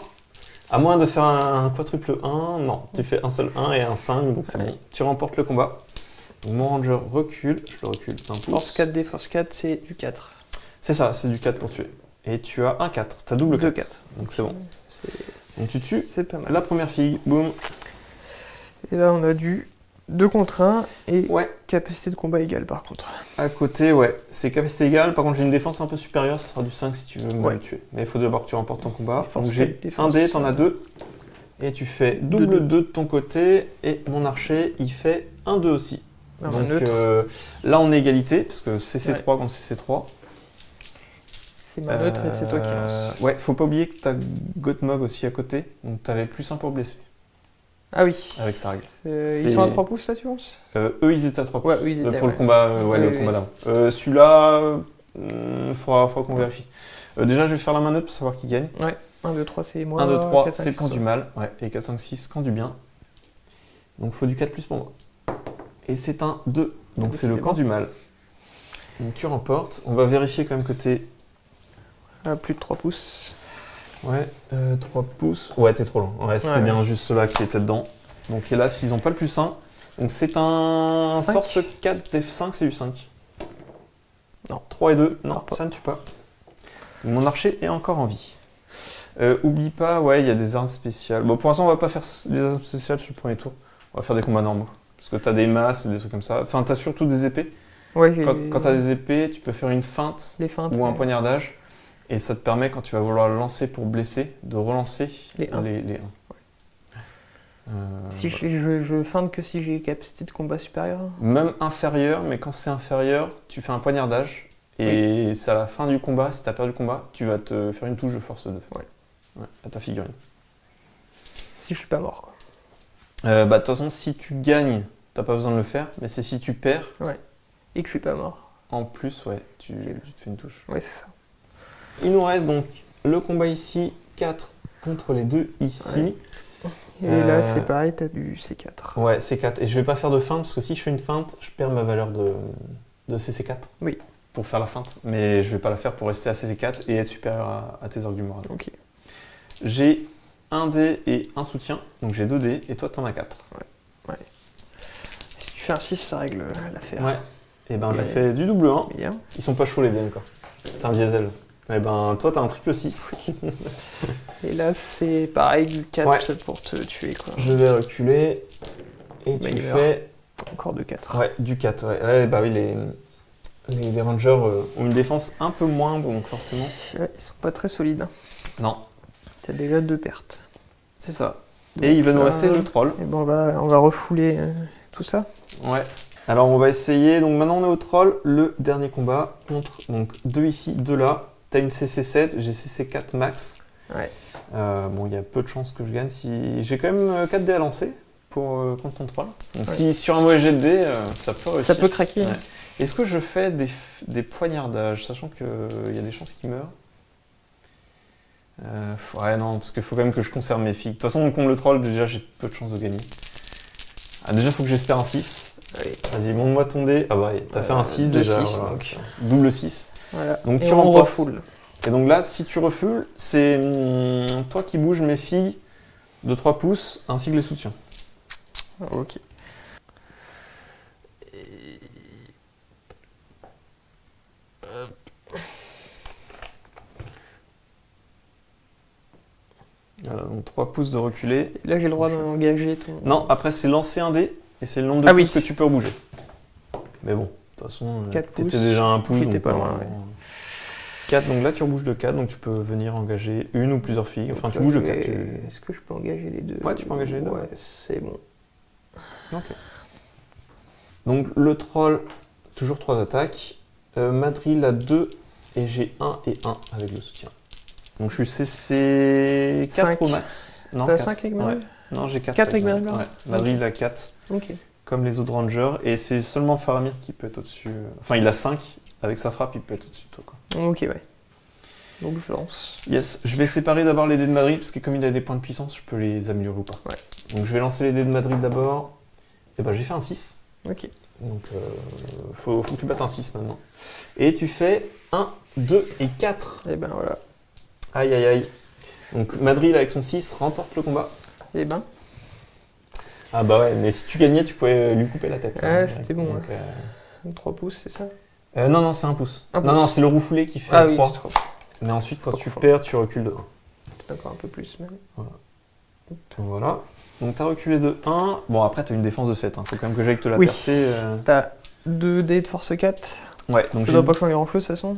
À moins de faire un quadruple 1, non, tu fais un seul 1 et un 5, donc c'est bon. Tu remportes le combat. Donc mon ranger recule, je le recule d'un pouce. Force 4D, force 4, c'est du 4. C'est ça, c'est du 4 pour tuer. Et tu as un 4, t'as double 4. 4. Donc c'est bon. Donc tu tues pas mal. La première figue, boum. Et là on a du 2 contre 1 et capacité de combat égale par contre. À côté, ouais, c'est capacité égale. Par contre, j'ai une défense un peu supérieure, ce sera du 5 si tu veux me tuer. Mais il faut d'abord que tu remportes ton combat. Donc j'ai un dé, t'en as 2. Et tu fais double 2 de ton côté. Et mon archer, il fait un 2 aussi. Donc là, on est égalité, parce que CC3 contre CC3. C'est ma neutre et c'est toi qui lance. Ouais, faut pas oublier que t'as Godmog aussi à côté. Donc t'avais plus 1 pour blesser. Ah oui. Avec sa règle. Ils sont à 3 pouces là, tu penses? Eux, ils étaient à 3 pouces. Ouais, eux, ils étaient, pour le combat, le combat d'avant. Celui-là, faudra qu'on vérifie. Déjà, je vais faire la main neutre pour savoir qui gagne. Ouais, 1, 2, 3, c'est moi. 1, 2, 3, c'est quand du mal. Ouais, et 4, 5, 6, quand du bien. Donc, il faut du 4 plus pour moi. Et c'est un 2. Donc, c'est le camp du mal. Donc, tu remportes. On va vérifier quand même que t'es... À plus de 3 pouces. Ouais, 3 pouces. Ouais, t'es trop loin. Ouais, c'était bien juste ceux-là qui étaient dedans. Donc hélas, ils n'ont pas le plus 1. Donc c'est un 5. Force 4 F5, c'est du 5. Non, 3 et 2. Non, ça ne tue pas. Mon archer est encore en vie. Oublie pas, ouais, il y a des armes spéciales. Bon, pour l'instant, on va pas faire des armes spéciales sur le premier tour. On va faire des combats normaux. Parce que t'as des masses et des trucs comme ça. Enfin, t'as surtout des épées. Ouais, quand t'as des épées, tu peux faire une feinte ou un poignardage. Et ça te permet, quand tu vas vouloir le lancer pour blesser, de relancer les 1. Si je feinte que si j'ai capacité de combat supérieure. Même inférieur, mais quand c'est inférieur, tu fais un poignardage. Et c'est à la fin du combat, si tu as perdu le combat, tu vas te faire une touche de force 2. Ouais, à ta figurine. Si je suis pas mort, quoi. De toute façon, si tu gagnes, t'as pas besoin de le faire. Mais c'est si tu perds. Ouais. Et que je suis pas mort. En plus, ouais, tu te fais une touche. Ouais, c'est ça. Il nous reste donc le combat ici, 4 contre les 2 ici. Ouais. Et là, c'est pareil, t'as du C4. Ouais, C4. Et je vais pas faire de feinte, parce que si je fais une feinte, je perds ma valeur de CC4. Oui. Pour faire la feinte. Mais je vais pas la faire pour rester à CC4 et être supérieur à tes orgues du moral. Ok. J'ai un dé et un soutien, donc j'ai 2 dés, et toi t'en as 4. Ouais. Si tu fais un 6, ça règle l'affaire. Ouais. Et ben je Ouais. fais du double 1. Bien. Ils sont pas chauds les dés encore. C'est un diesel. Et ben toi t'as un triple 6. Et là, c'est pareil, du 4 Ouais. pour te tuer, quoi. Je vais reculer. Et Bah, tu il meurt. fais... Encore de 4. Ouais, du 4. Ouais, bah oui, les Rangers ont une défense un peu moindre, donc forcément... Ouais, ils sont pas très solides. Hein. Non, T'as déjà 2 pertes. c'est ça. Donc, Et il va nous rester le troll. Et bon, on va refouler tout ça. Ouais. Alors on va essayer, donc maintenant on est au troll, le dernier combat contre donc 2 ici, 2 là. T'as une CC7, j'ai CC4 max. Ouais. Bon, il y a peu de chances que je gagne. Si... J'ai quand même 4 dés à lancer contre ton troll. Donc Ouais. si sur un mauvais jet de dés, ça peut réussir. Ça peut craquer. Ouais. Hein. Est-ce que je fais des poignardages, sachant qu'il y a des chances qu'il meure? Ouais, non, parce qu'il faut quand même que je conserve mes filles. De toute façon, contre le troll, déjà, j'ai peu de chances de gagner. Ah, déjà, il faut que j'espère un 6. Allez. Vas-y, montre-moi ton dé. Ah bah, t'as fait un 6 déjà. 6, voilà. donc. Double 6. Voilà. Donc Et tu on remportes. refoule. Et donc là, si tu refoules, c'est toi qui bouges mes filles de 3 pouces, ainsi que les soutiens. Ok. Voilà, donc 3 pouces de reculer. Et là, j'ai le droit d'engager ton. Non, après, c'est lancer un dé, et c'est le nombre de Ah pouces oui. que tu peux rebouger. Mais bon, de toute façon, 4 t'étais pouces. déjà un pouce. J'étais donc pas loin, ouais. 4, donc là tu rebouges de 4, donc tu peux venir engager une ou plusieurs filles. Enfin, tu bouges de 4. Est-ce que je peux engager les deux? Ouais, tu peux engager les deux. Ouais, c'est bon. Ok. Donc le troll, toujours 3 attaques. Madril a 2 et j'ai 1 et 1 avec le soutien. Donc je suis CC 4 5. au max. Non, T'as 4. 5 avec Madrid? Ouais. Non, j'ai 4. 4 avec Madrid. Ouais. Madril a 4, Ok. comme les autres rangers. Et c'est seulement Faramir qui peut être au-dessus. Enfin, il a 5. Avec sa frappe, il peut être au-dessus de toi, quoi. Ok, ouais. Donc je lance. Yes, je vais séparer d'abord les dés de Madrid, parce que comme il a des points de puissance, je peux les améliorer ou pas. Ouais. Donc je vais lancer les dés de Madrid d'abord. Et ben j'ai fait un 6. Ok. Donc faut que tu battes un 6 maintenant. Et tu fais 1, 2 et 4. Et ben voilà. Aïe aïe aïe. Donc Madrid avec son 6 remporte le combat. Et ben. Ah bah ouais, mais si tu gagnais, tu pouvais lui couper la tête. Ouais, hein, c'était direct. bon, Donc, 3 pouces, c'est ça? non, non, c'est un pouce. Un Non, pouce. non, c'est le refoulé qui fait Ah oui, 3. c'est trop. Mais ensuite, quand Trop tu fort. perds, tu recules de 1. C'est encore un peu plus, même. Voilà. Donc t'as reculé de 1. Bon, après, t'as une défense de 7. Hein. Faut quand même que j'aille te la Oui. percer. T'as 2 dés de force 4. Ouais, donc Ça doit pas changer grand chose, de toute façon.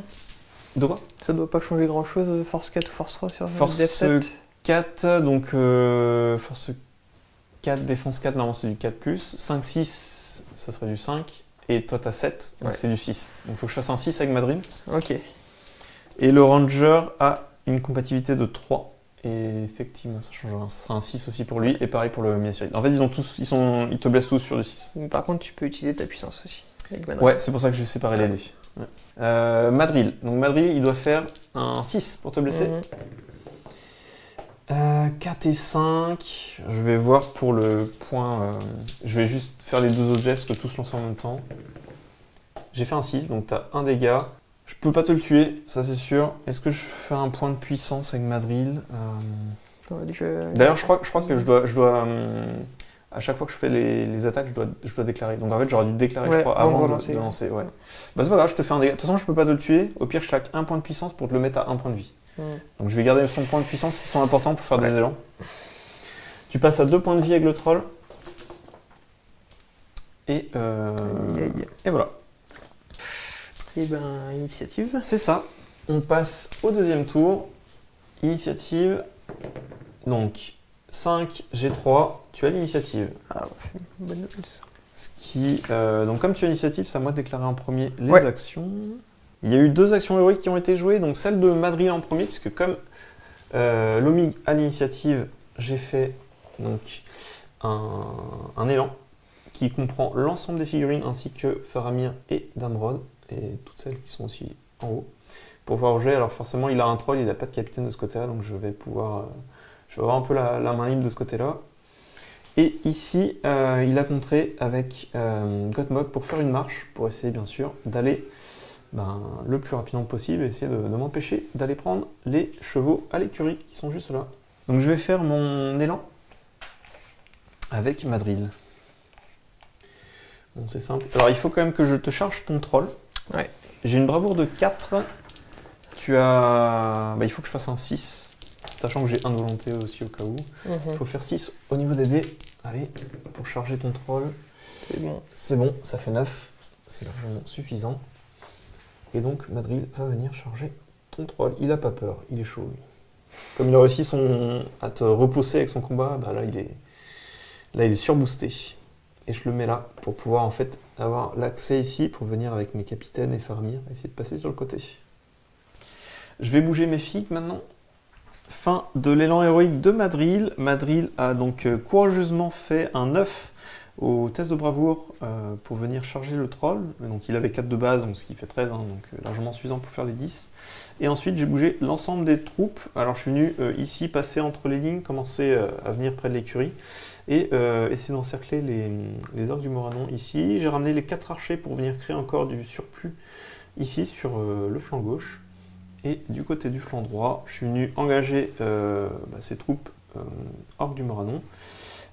De quoi? Ça doit pas changer grand chose, force 4 ou force 3 sur Force Def 7. 4, donc force 4, défense 4, normalement c'est du 4+. 5, 6, ça serait du 5. Et toi t'as 7, donc Ouais. c'est du 6. Donc il faut que je fasse un 6 avec Madrid. Ok. Et le Ranger a une compatibilité de 3. Et effectivement, ça change rien. Ça sera un 6 aussi pour lui. Et pareil pour le Miasiri. En fait, ils te blessent tous sur du 6. Mais par contre, tu peux utiliser ta puissance aussi. Avec Madrid. Ouais, c'est pour ça que je vais séparer les dés. Ouais. Madrid. Donc Madrid, il doit faire un 6 pour te blesser. Mhm. 4 et 5, je vais voir pour le point, je vais juste faire les deux autres jets parce que tous lancent en même temps. J'ai fait un 6, donc t'as un dégât. Je peux pas te le tuer, ça c'est sûr. Est-ce que je fais un point de puissance avec Madril? Ouais, déjà- D'ailleurs, je crois que je dois à chaque fois que je fais les attaques, je dois déclarer. Donc en fait, j'aurais dû déclarer, je Ouais, crois, avant avant de de relancer. lancer. Ouais. Bah c'est pas grave, je te fais un dégât. De toute façon, je peux pas te le tuer. Au pire, je claque un point de puissance pour te le mettre à un point de vie. Mhm. Donc je vais garder son point de puissance qui sont importants pour faire Ouais. des élans. Tu passes à 2 points de vie avec le troll. Et, Aïe, aïe. et voilà. Et ben, initiative. C'est ça. On passe au deuxième tour. Initiative. Donc 5, G3, tu as l'initiative. Ah, c'est une bonne nouvelle ça. Ce qui, donc comme tu as l'initiative, c'est à moi de déclarer en premier les Ouais. actions. Il y a eu 2 actions héroïques qui ont été jouées, donc celle de Madrid en premier, puisque comme Lomi a l'initiative, j'ai fait donc un élan qui comprend l'ensemble des figurines ainsi que Faramir et Damrod, et toutes celles qui sont aussi en haut, pour pouvoir jouer. Alors forcément, il a un troll, il n'a pas de capitaine de ce côté-là, donc je vais avoir un peu la main libre de ce côté-là. Et ici, il a contré avec Gottmog pour faire une marche, pour essayer bien sûr d'aller le plus rapidement possible, et essayer de m'empêcher d'aller prendre les chevaux à l'écurie qui sont juste là. Donc je vais faire mon élan avec Madril. Bon, c'est simple. Alors il faut quand même que je te charge ton troll. Ouais. J'ai une bravoure de 4. Tu as... Bah, il faut que je fasse un 6. Sachant que j'ai 1 de volonté aussi au cas où. Il faut faire 6 au niveau des dés. Allez, pour charger ton troll. C'est bon. C'est bon, ça fait 9. C'est largement suffisant. Et donc Madril va venir charger ton troll. Il a pas peur, il est chaud lui. Comme il a réussi à te repousser avec son combat, bah là il est surboosté. Et je le mets là pour pouvoir en fait avoir l'accès ici pour venir avec mes capitaines et Faramir, essayer de passer sur le côté. Je vais bouger mes figues maintenant. Fin de l'élan héroïque de Madril. Madril a donc courageusement fait un 9 au test de bravoure pour venir charger le troll. Donc il avait 4 de base, donc ce qui fait 13, hein, donc largement suffisant pour faire les 10. Et ensuite j'ai bougé l'ensemble des troupes. Alors je suis venu ici passer entre les lignes, commencer à venir près de l'écurie et essayer d'encercler les orques du Moranon ici. J'ai ramené les 4 archers pour venir créer encore du surplus ici sur le flanc gauche. Et du côté du flanc droit, je suis venu engager ces troupes orques du Moranon.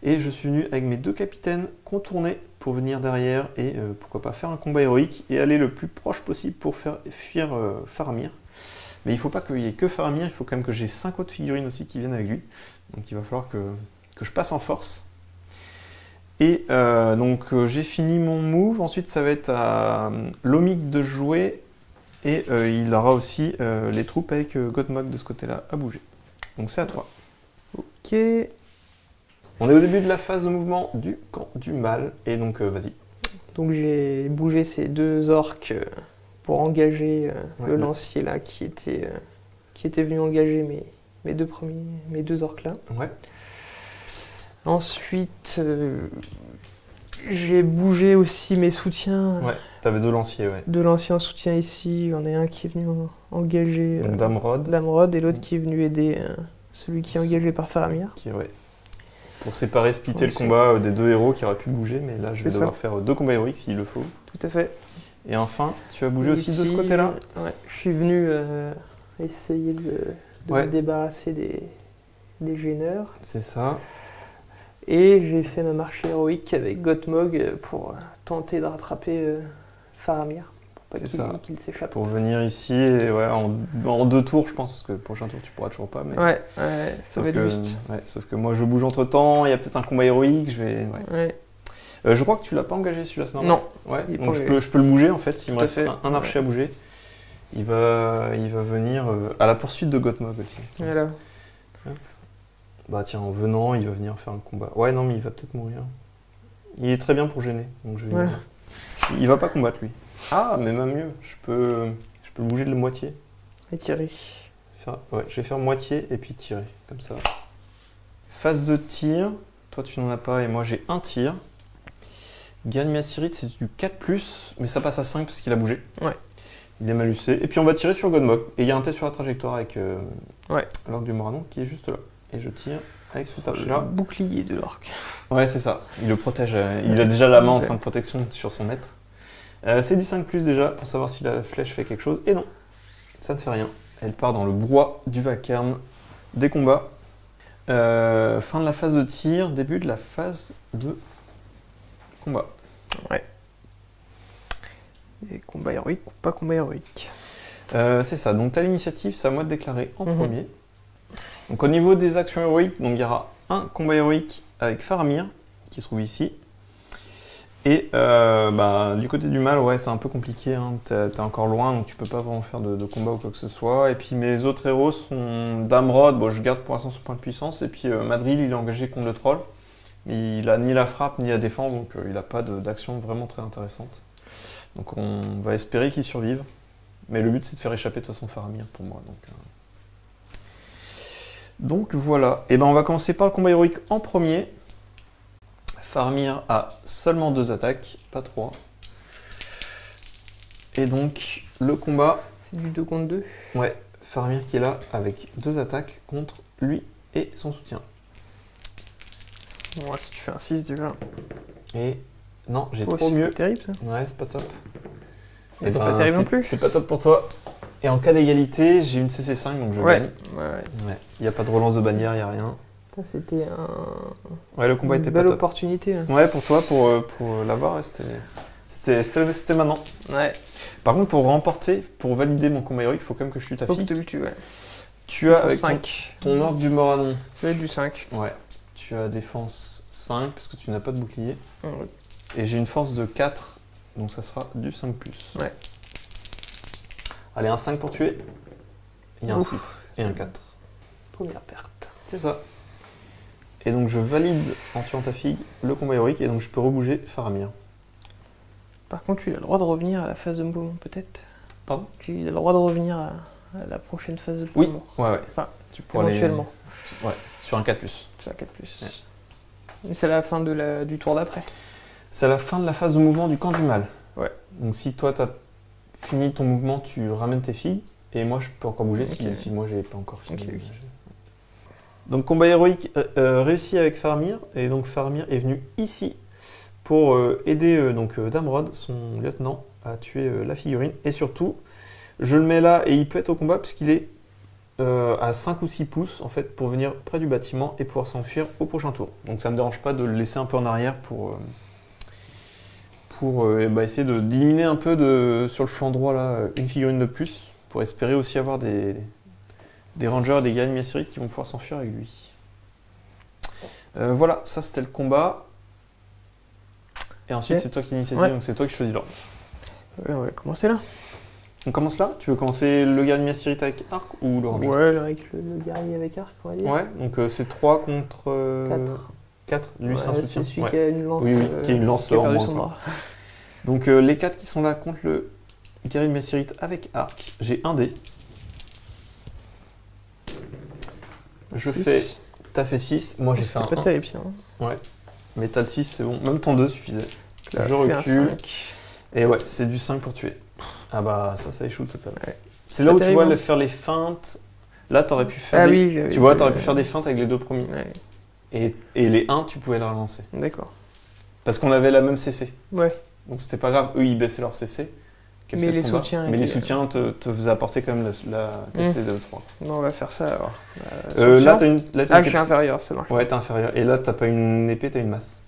Et je suis venu avec mes 2 capitaines contourner pour venir derrière et pourquoi pas faire un combat héroïque et aller le plus proche possible pour faire fuir Faramir. Mais il ne faut pas qu'il y ait que Faramir, il faut quand même que j'ai 5 autres figurines aussi qui viennent avec lui. Donc il va falloir que je passe en force. Et donc j'ai fini mon move, ensuite ça va être à Lomik de jouer et il aura aussi les troupes avec Gothmog de ce côté-là à bouger. Donc c'est à toi. Ok. On est au début de la phase de mouvement du camp du mal, et donc vas-y. Donc j'ai bougé ces 2 orques pour engager le lancier là qui était venu engager mes 2 orques là. Ouais. Ensuite j'ai bougé aussi mes soutiens. Ouais, t'avais 2 lanciers, ouais. 2 lanciers en soutien ici, il y en a un qui est venu engager Damrod et l'autre qui est venu aider celui qui est engagé par Faramir. Ouais. Pour séparer, splitter le combat des 2 héros qui auraient pu bouger, mais là je vais devoir faire 2 combats héroïques s'il le faut. Tout à fait. Et enfin, tu as bougé aussi de ce côté-là. Ouais, je suis venu essayer de me débarrasser des gêneurs. C'est ça. Et j'ai fait ma marche héroïque avec Gothmog pour tenter de rattraper Faramir. Pour pas qu'il s'échappe. Pour venir ici, et en 2 tours, je pense, parce que le prochain tour, tu pourras toujours pas. Mais... Ouais, ça va être juste. Ouais, sauf que moi, je bouge entre temps, il y a peut-être un combat héroïque, je vais... Ouais. Je crois que tu l'as pas engagé celui-là, c'est normal. Non. Ouais, donc je peux le bouger en fait, s'il me reste un archer à bouger. Il va venir à la poursuite de Gothmog aussi. Voilà. Hop. Bah tiens, en venant, il va venir faire un combat. Ouais, non, mais il va peut-être mourir. Il est très bien pour gêner, donc je vais... Il va pas combattre lui. Ah, mais même mieux, je peux le bouger de la moitié. Et tirer. Je vais faire moitié et puis tirer, comme ça. Phase de tir, toi tu n'en as pas et moi j'ai un tir. Gagne Massirid, c'est du 4+, mais ça passe à 5 parce qu'il a bougé. Ouais. Il est malusé. Et puis on va tirer sur Gothmog. Et il y a un test sur la trajectoire avec l'orque du Moranon qui est juste là. Et je tire avec cet archer-là. Le bouclier de l'orque. Ouais, c'est ça. Il le protège. Il a déjà la main en train de protection sur son maître. C'est du 5+ déjà pour savoir si la flèche fait quelque chose. Et non, ça ne fait rien. Elle part dans le bois du vacarme des combats. Fin de la phase de tir, début de la phase de combat. Ouais. Et combat héroïque ou pas combat héroïque. C'est ça. Donc tu as l'initiative, c'est à moi de déclarer en premier. Donc au niveau des actions héroïques, donc il y aura un combat héroïque avec Faramir qui se trouve ici. Et du côté du mal, ouais, c'est un peu compliqué, hein. T'es encore loin, donc tu peux pas vraiment faire de combat ou quoi que ce soit. Et puis mes autres héros sont Damrod, bon, je garde pour l'instant son point de puissance, et puis Madril, il est engagé contre le troll. Mais il a ni la frappe ni la défense, donc il n'a pas d'action vraiment très intéressante. Donc on va espérer qu'il survive. Mais le but c'est de faire échapper de toute façon Faramir pour moi. Donc voilà. Et ben on va commencer par le combat héroïque en premier. Faramir a seulement 2 attaques, pas 3. Et donc, le combat... C'est du 2 contre 2. Ouais, Faramir qui est là avec 2 attaques contre lui et son soutien. Bon, si tu fais un 6 déjà. Et... Non, j'ai trop mieux. C'est terrible ça. Ouais, c'est pas top. Et c'est pas terrible non plus. C'est pas top pour toi. Et en cas d'égalité, j'ai une CC5, donc je gagne. Ouais. Ouais. Il n'y a pas de relance de bannière, il n'y a rien. C'était Ouais, le combat une était pas belle top. opportunité. Là. Ouais, pour toi, pour l'avoir, c'était maintenant. Ouais. Par contre, pour remporter, pour valider mon combat héroïque, il faut quand même que je tue ta Faut que fille. tu ouais. Tu as avec 5. ton orbe du Moranon. C'est du 5. Ouais. Tu as défense 5 parce que tu n'as pas de bouclier. Ouais. Et j'ai une force de 4, donc ça sera du 5+. Ouais. Allez, un 5 pour tuer. Il y a un Ouf. 6 et un 4. Première perte. C'est ça. Et donc je valide en tuant ta figue le combat héroïque et donc je peux rebouger Faramir. Par contre, il a le droit de revenir à la phase de mouvement, peut-être. Pardon? Il a le droit de revenir à la prochaine phase de Oui, mouvement. ouais. Enfin, tu pourras éventuellement. Ouais, sur un 4+. C'est la 4+. Ouais. Et c'est la fin du tour d'après. C'est la fin de la phase de mouvement du camp du mal. Ouais. Donc si toi t'as fini ton mouvement, tu ramènes tes filles et moi je peux encore bouger si moi j'ai pas encore fini. Ok. Donc combat héroïque réussi avec Faramir et donc Faramir est venu ici pour aider Damrod, son lieutenant, à tuer la figurine et surtout je le mets là et il peut être au combat puisqu'il est à 5 ou 6 pouces en fait pour venir près du bâtiment et pouvoir s'enfuir au prochain tour. Donc ça me dérange pas de le laisser un peu en arrière pour essayer d'éliminer un peu sur le flanc droit là une figurine de plus pour espérer aussi avoir des rangers et des Garim Yassirit qui vont pouvoir s'enfuir avec lui. Voilà, ça c'était le combat. Et ensuite c'est toi qui initie, donc c'est toi qui choisis l'ordre. On va commencer là. On commence là? Tu veux commencer le Garim Yassirit avec arc ou le ranger? Ouais, avec le guerrier avec arc, on va dire. Ouais, donc c'est 3 contre 4. Lui c'est un soutien. C'est celui qui a une lance, oui, qui a une lance qui a en perdu moins, son quoi. bras. Donc les 4 qui sont là contre le Garim Yassirit avec arc, j'ai un dé. Je fais. T'as fait 6, moi j'ai fait un C'était pas 1. terrible ça. Ouais. Mais t'as le 6, c'est bon. Même ton 2 suffisait. Là, Je c'est un recule. 5. Et ouais, c'est du 5 pour tuer. Ah bah ça échoue totalement. Ouais. C'est là où tu terrible, vois hein. faire les feintes. Là t'aurais pu faire Ah des... oui, j'avais Tu vois, dit, t'aurais pu faire des feintes avec les deux premiers. Ouais, Et les 1, tu pouvais les relancer. d'accord. Parce qu'on avait la même CC. Ouais. Donc c'était pas grave, eux ils baissaient leur CC. Mais les soutiens Mais les étaient- soutiens te faisaient apporter quand même la CC de 3. Bon, on va faire ça alors. Là t'as une... Ah, je suis inférieur, ça marche. Ouais, t'es inférieur. Et là t'as pas une épée, t'as une masse.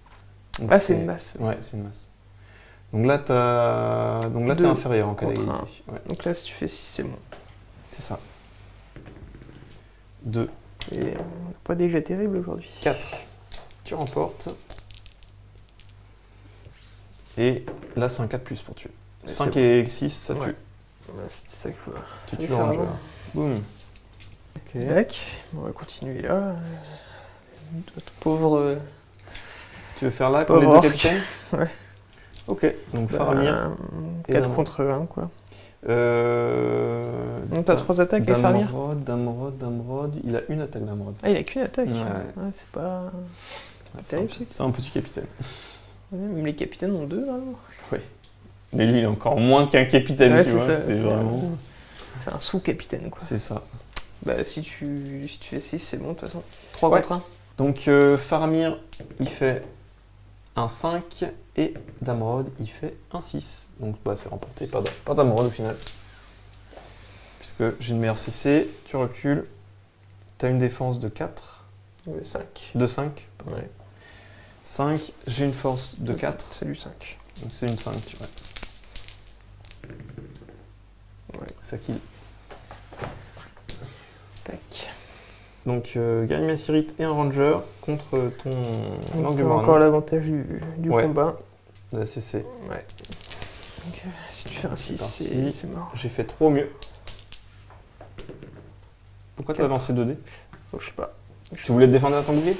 Donc, Ah, c'est une masse. Ouais, c'est une masse. Donc là, t'es Deux inférieur en cas contre d'égalité. Ouais, Donc là, si tu fais 6, c'est bon. c'est ça. 2, Et pas déjà terrible aujourd'hui. 4. Tu remportes. Et là, c'est un 4+ pour tuer. Ouais, 5 c'est et 6, ça tue. Ouais. C'était ça qu'il faut. Tu Fallait tues le faire ranger. avant. Boum. Ok. Tac, on va continuer là. Notre pauvre. Tu veux faire là comme les Pauvre deux orc. capitaines? Ouais. Ok, donc Faramir. et 4 Damrod. contre 1, quoi. Donc t'as t'as 3 attaques avec Faramir. Damrod. Il a une attaque Damrod. Ah, il a qu'une attaque. Ouais. Ouais, c'est pas. Ouais, terrible, c'est un petit capitaine. Ouais, même les capitaines ont 2 normalement. Mais lui, il est encore moins qu'un capitaine, Ouais, tu vois. ça, C'est vraiment. C'est un sous-capitaine, quoi. C'est ça. Bah, si tu fais 6, c'est bon, de toute façon. 3 Ouais. contre 1. Donc Faramir, il fait un 5 et Damrod, il fait un 6. Donc bah, c'est remporté par Damrod au final. Puisque j'ai une meilleure CC, tu recules, tu as une défense de 4, 5. de 5. Ouais. 5, j'ai une force de 4, C'est du 5. donc c'est une 5, tu vois. Ouais. Ça kill. Tac. Donc Garim Yassirit et un Ranger contre ton Donc, Langue tu du as Moranon. encore l'avantage du Ouais. combat. De la CC. Ouais. Donc, si tu fais un 6, parti. c'est mort. J'ai fait 3 au mieux. Pourquoi t'as 4. lancé 2 dés? Oh, je sais pas. Tu voulais te défendre à ton bouclier?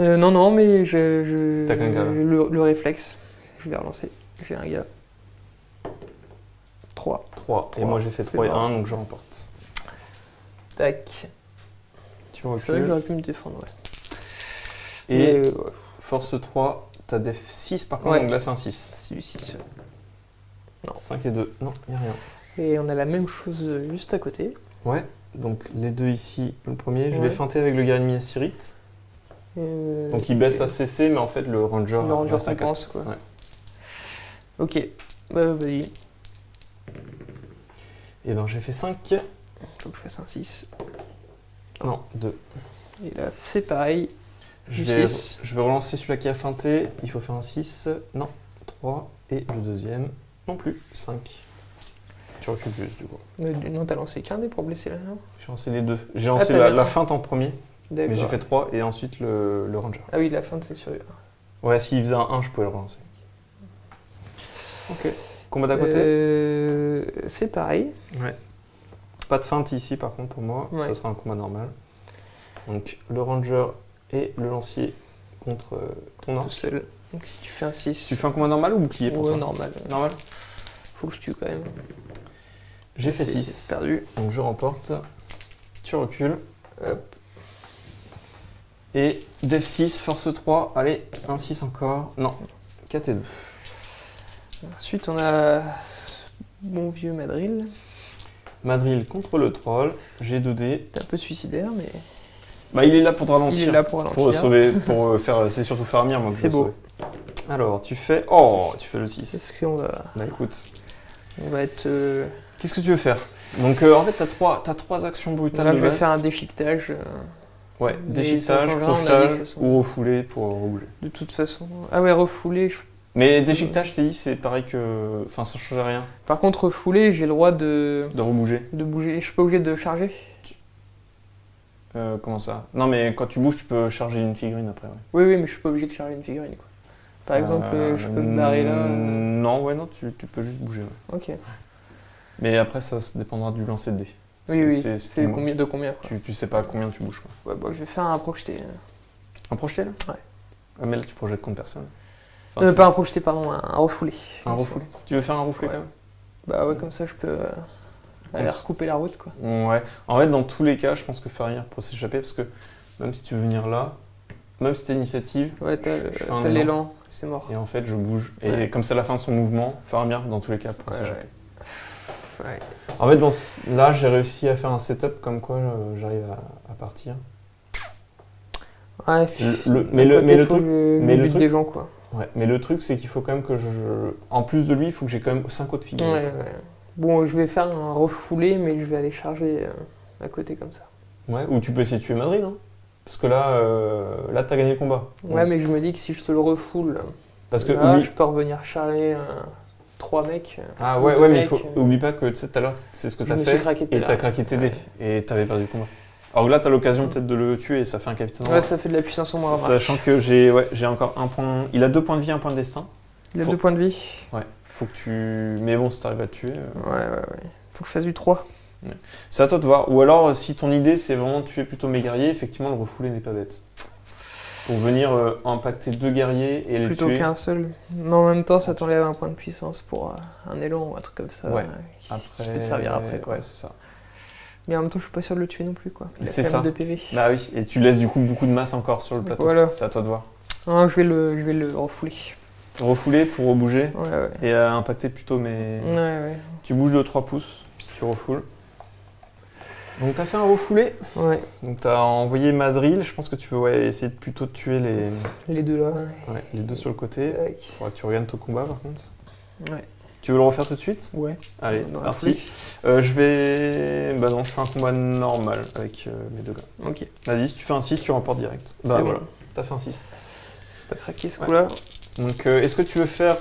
Non, mais je T'as qu'un gars, là. le réflexe. Je vais relancer. J'ai un gars. 3. 3. Et 3. moi j'ai fait C'est 3 et mort. 1, donc je remporte. Tac. Tu C'est vrai que recules. j'aurais pu me défendre, ouais. Et Mais, ouais, force 3, t'as des 6 par contre, Ouais. donc là c'est un 6. c'est du 6. Non. 5 et 2. Non, il a rien. Et on a la même chose juste à côté. Ouais, donc les deux ici, le premier, je Ouais. vais feinter avec le Garim Yassirit. Donc il baisse la CC, mais en fait le Ranger, Le Ranger reste à 4. compense, quoi. Ouais. Ok. Bah, vas-y. Et ben j'ai fait 5. Faut que je fasse un 6. Non, 2. Et là, c'est pareil. Je Du vais, 6. je vais relancer celui-là qui a feinté. Il faut faire un 6. Non, 3. Et le deuxième, non plus, 5. Tu recules juste du coup. Non, t'as lancé qu'un dé pour blesser là, non? J'ai lancé les deux. J'ai lancé t'as la, bien la un. feinte en premier, mais j'ai D'accord. fait 3 et ensuite le ranger. Ah oui, la feinte, c'est sur. Ouais, s'il faisait un 1, je pouvais le relancer. Ok. Combat d'à côté. C'est pareil. Ouais. Pas de feinte ici par contre pour moi, Ouais. ça sera un combat normal. Donc le ranger et le lancier contre ton Tout arc. seul. Donc si tu fais un 6. Tu fais un combat normal ou bouclier pour Ouais, toi? normal. Normal. Faut que je tue quand même. J'ai fait C'est 6. perdu. Donc je remporte. Tu recules. Hop. Et def 6, force 3. Allez, un 6 encore. Non, 4 et 2. Ensuite, on a bon vieux Madril. Madril contre le troll. J'ai 2 dés. T'es un peu suicidaire, mais Bah il est là pour te ralentir. il est là pour ralentir. Pour sauver, pour faire, c'est surtout faire Amir, moi que je C'est veux beau. sauver. Alors, tu fais... Oh, tu fais le 6. Est-ce qu'on va, Bah écoute, on va être... qu'est-ce que tu veux faire? Donc en fait, t'as trois actions brutales Là, de je vais base. faire un déchiquetage. Ouais, mais déchiquetage, ça change rien, on a dit, de crochetage toute façon. ou refouler pour rebouger. De toute façon... Ah ouais, refouler. Mais déchiquetage, je t'ai dit, c'est pareil que... Enfin, ça change rien Par contre, refouler, j'ai le droit de de rebouger. bouger. Je suis pas obligé de charger. Comment ça? Non, mais quand tu bouges, tu peux charger une figurine après, ouais. Oui, oui, mais je suis pas obligé de charger une figurine, quoi. Par exemple, je peux me barrer là. Non, ouais, non, tu peux juste bouger, ouais. Ok. Mais après, ça dépendra du lancer de dés. Oui, oui. C'est C'est combien de combien, quoi. tu sais pas combien tu bouges, quoi. Ouais, bon, je vais faire un projeté. Un projeté, là? Ouais. Ah, mais là, tu projettes contre personne. Enfin, Pas un projeté, pardon, un refoulé. Un refoulé. Tu veux faire un refoulé Ouais. quand même? Bah ouais, comme ça, je peux aller recouper la route, quoi. Ouais. En fait, dans tous les cas, je pense que Farir pour s'échapper, parce que même si tu veux venir là, même si t'as initiative, Ouais, t'as je fais un t'as élan. l'élan, c'est mort. et en fait, je bouge. Et Ouais. comme c'est la fin de son mouvement, Faramir, dans tous les cas, pour Ouais, s'échapper. ouais. En fait, là, j'ai réussi à faire un setup comme quoi j'arrive à partir. Ouais. Mais le truc, mais le truc- des gens, quoi. ouais, mais le truc, c'est qu'il faut quand même que en plus de lui, il faut que j'ai quand même 5 autres Ouais, figurines. ouais. Bon, je vais faire un refoulé, mais je vais aller charger à côté comme ça. Ouais, ou tu peux essayer de tuer Madrid, hein. Parce que là, t'as gagné le combat. Ouais, mais je me dis que si je te le refoule, Parce que là, oublie- je peux revenir charger 3 mecs. Ah ou ouais, deux ouais, mais mecs, oublie pas que tu sais, tout à l'heure, c'est ce que je t'as me suis fait. craqué Et là. t'as craqué tes dés. Et t'avais perdu le combat. Alors que là, t'as l'occasion peut-être de le tuer et ça fait un capitaine. Ouais, ça fait de la puissance en moins. Sachant que j'ai encore un point. Il a 2 points de vie, un point de destin. Il a faut- 2 points de vie. Ouais. Faut que tu. Mais bon, si t'arrives à le tuer. Ouais. Faut que je fasse du 3. C'est à toi de voir. Ou alors, si ton idée c'est vraiment de tuer plutôt mes guerriers, effectivement, le refoulé n'est pas bête. Pour venir impacter 2 guerriers et les Plutôt tuer. qu'un seul. Mais en même temps, ça t'enlève un point de puissance pour un élan ou un truc comme ça. Ouais. Qui Après. peut te servir après, quoi. Ouais, c'est ça. Mais en même temps, je suis pas sûr de le tuer non plus, quoi. Il a C'est quand même ça. 2 PV. Bah oui, et tu laisses du coup beaucoup de masse encore sur le plateau. Voilà. C'est à toi de voir. Non, je vais le refouler. Refouler pour rebouger Ouais. et impacter plutôt mes. Ouais. Tu bouges de 3 pouces si tu refoules. Donc t'as fait un refoulé. Ouais. Donc t'as envoyé Madril. Je pense que tu veux essayer plutôt de tuer Les deux là. les deux sur le côté. Tac. Il faudra que tu regagnes ton combat par contre. Ouais. Tu veux le refaire tout de suite? Ouais. Allez, Dans c'est la parti. Je vais. Bah non, je fais un combat normal avec mes 2 gars. Ok. Vas-y, si tu fais un 6, tu remportes direct. Bah C'est voilà, bon. t'as fait un 6. C'est pas craqué ce Ouais. coup-là. Donc est-ce que tu veux faire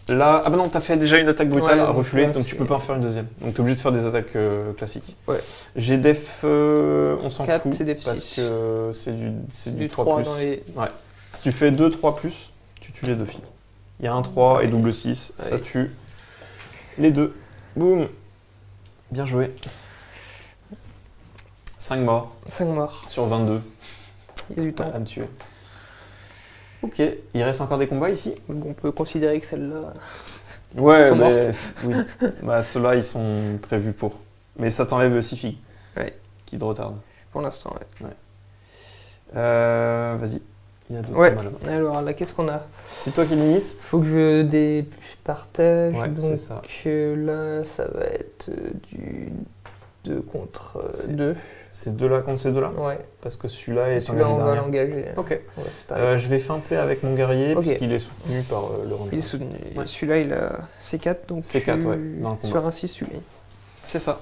là. Ah bah non, t'as fait déjà une attaque brutale Ouais, à donc refuler, là, donc tu c'est- peux pas en faire une deuxième. Donc t'es obligé de faire des attaques classiques. Ouais. J'ai def, on s'en 4, fout c'est def parce 6. que c'est du 3 3 plus. dans les. Si tu fais 2 3 plus, tu tues les 2 filles. Il y a un 3 et double 6, ça Allez. tue les 2. Boum. Bien joué. 5 morts 5 morts. sur 22 Il y a du temps. à me tuer. Ok, il reste encore des combats ici? Donc on peut considérer que celle-là. Ouais, sont mais oui. Bah ceux-là ils sont prévus pour. Mais ça t'enlève 6 filles. Ouais. Qui te retardent. Pour l'instant, ouais. Vas-y. Il y a d'autres Ouais. combats là-bas. Alors là, qu'est-ce qu'on a? C'est toi qui limite? Faut que je partage. Ouais, c'est donc ça. là, ça va être du 2 contre C'est- 2. Ces deux-là contre ces deux-là? Ouais. Parce que celui-là est Celui-là, engagé on va derrière. l'engager. Ok. Ouais, c'est pareil. Je vais feinter avec mon guerrier Ok. puisqu'il est soutenu par le ranger. Il est soutenu. Ouais. Celui-là, il a C4, donc C4, tu- ouais, dans le combat. sur un 6, tu gagnes. C'est ça.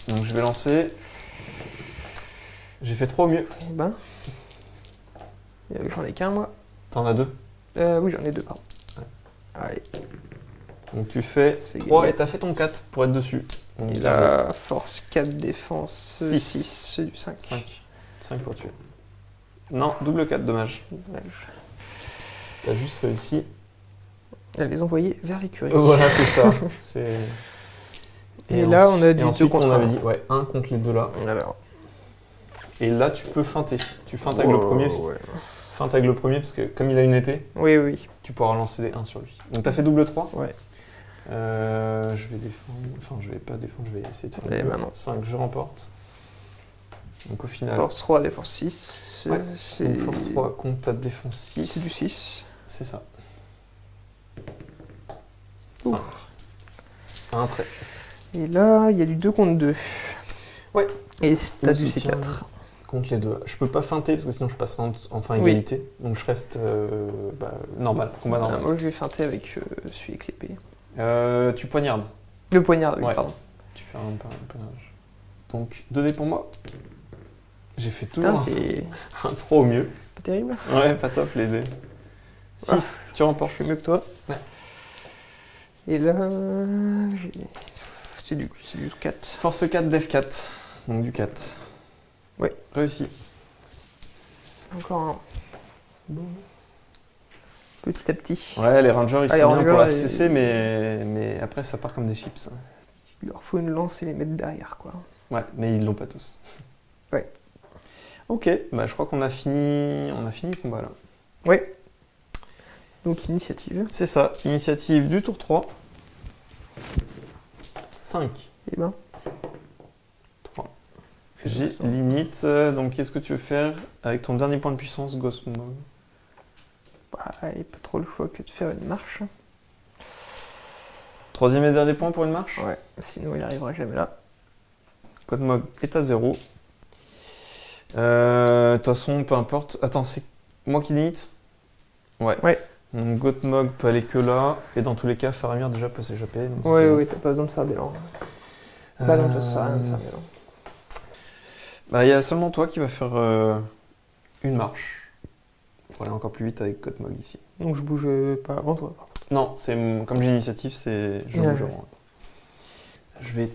Donc je vais lancer. J'ai fait 3 au mieux. Eh ben. J'en ai qu'un, moi. T'en as 2. Oui, j'en ai 2, pardon. Allez. Donc tu fais C'est 3 gagné. et t'as fait ton 4 pour être dessus. Donc Et là, force 4, défense 6. 6, c'est du 5. 5 pour tuer. Non, double 4, dommage. T'as juste réussi. Elle les envoyer vers l'écurie. Voilà, c'est ça. Et là, on a du Et 2 ensuite, contre on avait 1. dit, ouais, 1 contre les deux là. Alors. Et là, tu peux feinter. Tu feintes avec le premier. Ouais. Feinte avec le premier, parce que comme il a une épée, Oui. tu pourras lancer les 1 sur lui. Donc t'as fait double 3. Ouais. Je vais défendre. Enfin, je vais pas défendre, je vais essayer de faire. Et maintenant. 5, je remporte. Donc au final. Force 3, défense 6. Ouais. C'est Donc force 3 contre ta défense 6. c'est du 6. C'est ça. Ouf. 5. Un prêt. Et là, il y a du 2 contre 2. Ouais. Et t'as Le du soutien. C4. Contre les deux. Je peux pas feinter parce que sinon je passerai en fin Oui. égalité. Donc je reste normal, combat normal. Moi, je vais feinter avec celui avec l'épée. Tu poignardes. Le poignard, oui, Ouais. pardon. Tu fais un poignardage. Donc 2 dés pour moi. J'ai fait Putain, toujours c'est un 3 au mieux. pas terrible. Ouais, pas top les dés. 6, Ah. tu remportes. Je fais mieux que toi. Ouais. Et là, c'est du 4. Force 4, def 4. Donc du 4. Ouais. Réussi. Encore un. Bon. Petit à petit. Ouais, les rangers ils Ah, les sont bien pour rangers, la CC, mais après ça part comme des chips. Il leur faut une lance et les mettre derrière, quoi. Ouais, mais ils l'ont pas tous. Ouais. Ok, bah je crois qu'on a fini le combat là. Ouais. Donc, initiative. C'est ça, initiative du tour 3. 5, Et ben, 3. J'ai limite, donc qu'est-ce que tu veux faire avec ton dernier point de puissance, Ghost Mode? bah, il n'y a pas trop le choix que de faire une marche. Troisième et dernier point pour une marche. Ouais, sinon il arrivera jamais là. Code Mog est à 0. De toute façon, peu importe. Attends, c'est moi qui limite? Ouais. Ouais. Donc Gothmog peut aller que là. Et dans tous les cas, Faramir déjà peut s'échapper. donc ça, Ouais, c'est ouais, t'as pas besoin de faire d'élan. Bah non, ça sert à rien de faire d'élan. Bah, il y a seulement toi qui va faire une marche. Pour aller encore plus vite avec Gothmog ici. Donc je bouge pas avant toi. par contre. Non, c'est comme j'ai l'initiative, c'est je Ouais, bouge ouais. avant. Je vais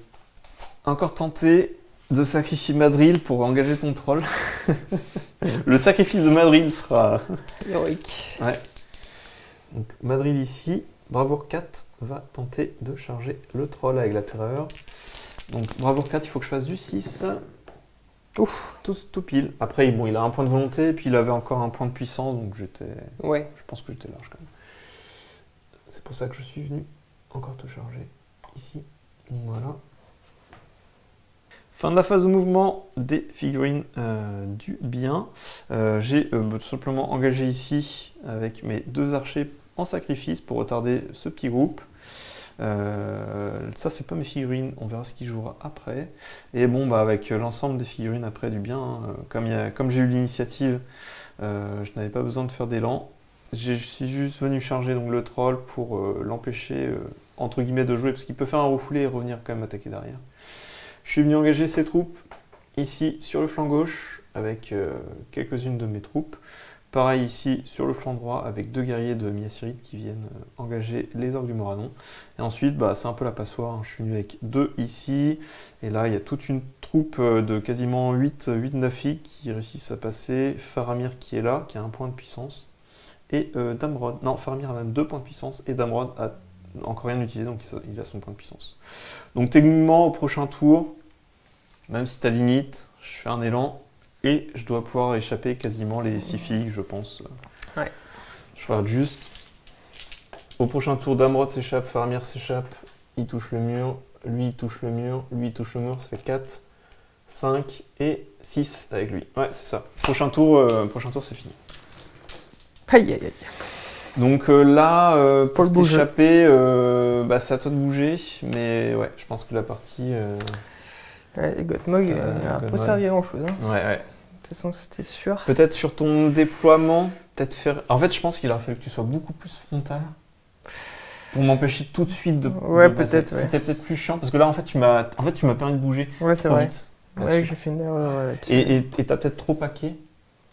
encore tenter de sacrifier Madril pour engager ton troll. Le sacrifice de Madril sera... Héroïque. Ouais. Donc Madril ici, Bravoure 4 va tenter de charger le troll avec la terreur. Donc Bravoure 4, il faut que je fasse du 6. Ouf. Tout pile. Après, bon, il a un point de volonté, et puis il avait encore un point de puissance, donc je Ouais. pense que j'étais large quand même. C'est pour ça que je suis venu encore te charger ici. Donc voilà. Fin de la phase de mouvement des figurines du bien. J'ai tout simplement engagé ici avec mes 2 archers en sacrifice pour retarder ce petit groupe. Ça c'est pas mes figurines, on verra ce qui jouera après. Et bon bah avec l'ensemble des figurines après du bien, comme j'ai eu l'initiative, je n'avais pas besoin de faire d'élan. Je suis juste venu charger donc le troll pour l'empêcher entre guillemets de jouer parce qu'il peut faire un refoulé et revenir quand même attaquer derrière. Je suis venu engager ces troupes ici sur le flanc gauche avec quelques-unes de mes troupes. Pareil ici sur le flanc droit avec 2 guerriers de Miasirite qui viennent engager les orques du Moradon. Et ensuite bah, c'est un peu la passoire, hein. Je suis venu avec 2 ici. Et là il y a toute une troupe de quasiment 8-9 filles qui réussissent à passer. Faramir qui est là, qui a 1 point de puissance. Et Damrod, non Faramir a même 2 points de puissance et Damrod a encore rien utilisé donc il a son point de puissance. Donc techniquement au prochain tour, même si t'as l'init, je fais un élan et je dois pouvoir échapper quasiment les 6 filles je pense. Ouais. Je regarde juste. Au prochain tour, Damrod s'échappe, Faramir s'échappe, il touche le mur, lui il touche le mur, lui il touche le mur, ça fait 4, 5 et 6 avec lui. Ouais c'est ça. Prochain tour c'est fini. Aïe aïe aïe. Donc là, pour le bouger. t'échapper, bah, c'est à toi de bouger, mais ouais, je pense que la partie... Ouais, Gothmog n'a pas Gothmog. servi à grand chose. Hein. Ouais. De toute façon, c'était sûr. Peut-être sur ton déploiement, peut-être faire... En fait, je pense qu'il aurait fallu que tu sois beaucoup plus frontal. pour m'empêcher tout de suite de Ouais, de passer. peut-être, ouais. C'était peut-être plus chiant parce que là en fait tu m'as permis de bouger Ouais, c'est trop vrai. vite. Ouais, là-dessus. j'ai fait une erreur là-dessus. Et t'as peut-être trop paqué,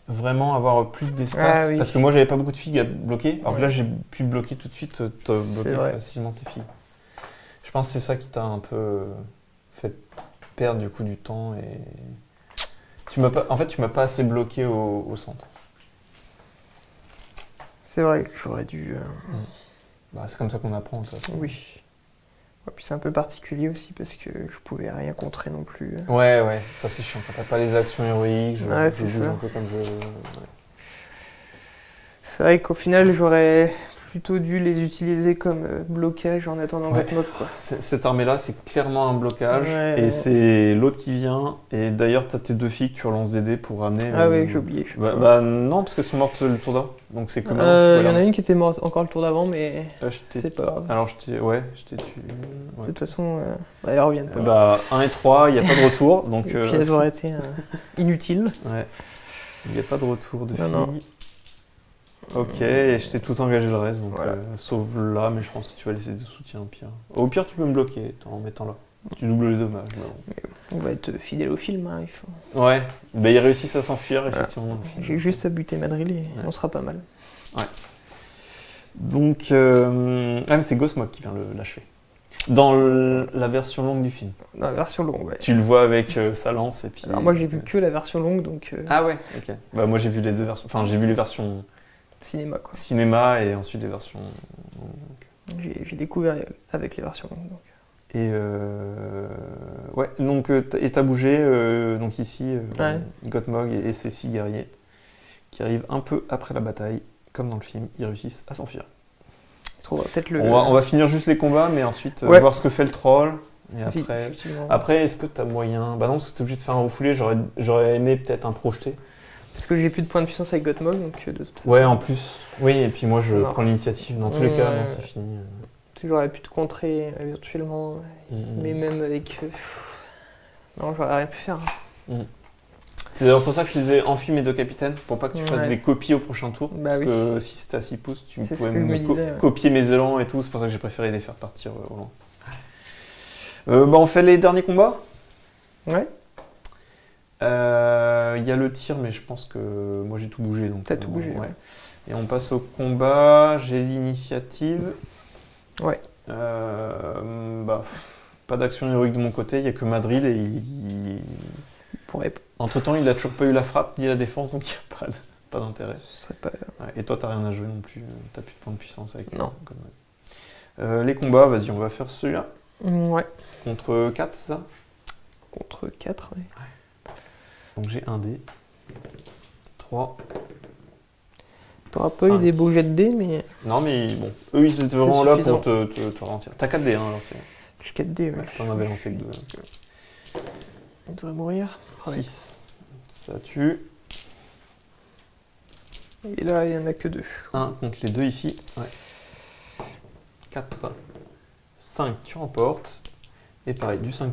vraiment avoir plus d'espace. Ah oui. Parce que moi j'avais pas beaucoup de figues à bloquer, alors que Ouais. là j'ai pu bloquer tout de suite, t'as bloqué vrai. facilement tes figues. Je pense que c'est ça qui t'a un peu fait perdre du coup du temps et. En fait, tu m'as pas assez bloqué au centre. C'est vrai que j'aurais dû. Bah, c'est comme ça qu'on apprend. Toi. Oui. Ouais, puis c'est un peu particulier aussi parce que je pouvais rien contrer non plus. Ouais, ça c'est chiant. Quand t'as pas les actions héroïques, je Ouais, c'est bouge ça. un peu comme je. C'est vrai qu'au final, j'aurais plutôt dû les utiliser comme blocage en attendant Ouais. Gotmog, quoi. Cette armée-là, c'est clairement un blocage. Ouais. Et c'est l'autre qui vient. Et d'ailleurs, t'as tes 2 filles que tu relances des dés pour ramener. Ah oui, j'ai oublié. je sais pas. Bah non, parce qu'elles sont mortes le tour d'avant. Donc c'est comme Il y en a une qui était morte encore le tour d'avant, mais c'est pas grave. Alors je t'ai tué. De Ouais. toute façon, elles reviennent pas. Bah 1 et 3, il n'y a pas de retour. Donc Et puis elles auraient été inutiles. ouais. Il n'y a pas de retour de Non, filles. non. Ok, et je t'ai tout engagé le reste, donc Voilà. sauf là, mais je pense que tu vas laisser des soutiens au pire. Au pire, tu peux me bloquer en mettant là. Tu doubles les dommages. mais On va être fidèle au film. Hein, il faut... bon. Ouais, bah, ils réussissent à s'enfuir, effectivement. dans le film. J'ai juste à buter Madril et on sera pas mal. Donc, mais c'est Gosmog qui vient l'achever. Dans la version longue du film. Dans la version longue, ouais. Tu le vois avec sa lance et puis. Alors moi j'ai vu que la version longue, donc Ah ouais, ok. Bah moi j'ai vu les deux versions. Enfin, j'ai vu les versions cinéma, quoi. cinéma et ensuite les versions. J'ai découvert avec les versions longues. Donc. Et ouais, donc et t'as bougé donc ici Ouais. Gotmog et ses 6 guerriers qui arrivent un peu après la bataille, comme dans le film, ils réussissent à s'enfuir. Je trouve peut-être le. On va finir juste les combats, mais ensuite Ouais. voir ce que fait le troll. Et Oui, après, effectivement. est-ce que t'as moyen? Bah non, parce que t'es obligé de faire un refoulé. J'aurais aimé peut-être un projeté. Parce que j'ai plus de points de puissance avec Gotmog, donc de toute façon. Ouais, en plus. Oui, et puis moi je C'est marrant. prends l'initiative. Dans tous les cas, Ouais. non, c'est fini. J'aurais pu te contrer virtuellement, mais même avec. Non, j'aurais rien pu faire. C'est d'ailleurs pour ça que je les ai enfui mes 2 capitaines, pour pas que tu fasses Ouais. des copies au prochain tour. Bah parce oui. que si c'était à 6 pouces, tu C'est ce pouvais que je me disais, ouais. copier mes élans et tout. C'est pour ça que j'ai préféré les faire partir au loin. Bah on fait les derniers combats. Ouais. Il y a le tir, mais je pense que moi j'ai tout bougé. Donc, T'as tout bougé, ouais. Et on passe au combat. J'ai l'initiative. Ouais. Bah, pas d'action héroïque de mon côté. Il n'y a que Madril et Pourrait. entre-temps, il n'a toujours pas eu la frappe ni la défense, donc il n'y a pas d'intérêt. Ce serait pas. Ouais, et toi, t'as rien à jouer non plus. T'as plus de points de puissance avec. Non. Les combats, vas-y, on va faire celui-là. Ouais. Contre 4, c'est ça? Contre 4, ouais. Donc j'ai un dé. 3. T'auras pas eu 5. des beaux jets de dés, mais. Non, mais bon, eux ils étaient vraiment là suffisant. pour te ralentir. T'as 4 dés, hein, alors c'est. J'ai 4 dés, ouais. T'en avais lancé que 2. Il devrait mourir. Ouais. 6. Ça tue. Et là, il y en a que 2. 1 contre les 2 ici. Ouais. 4. 5, tu remportes. Et pareil, du 5+.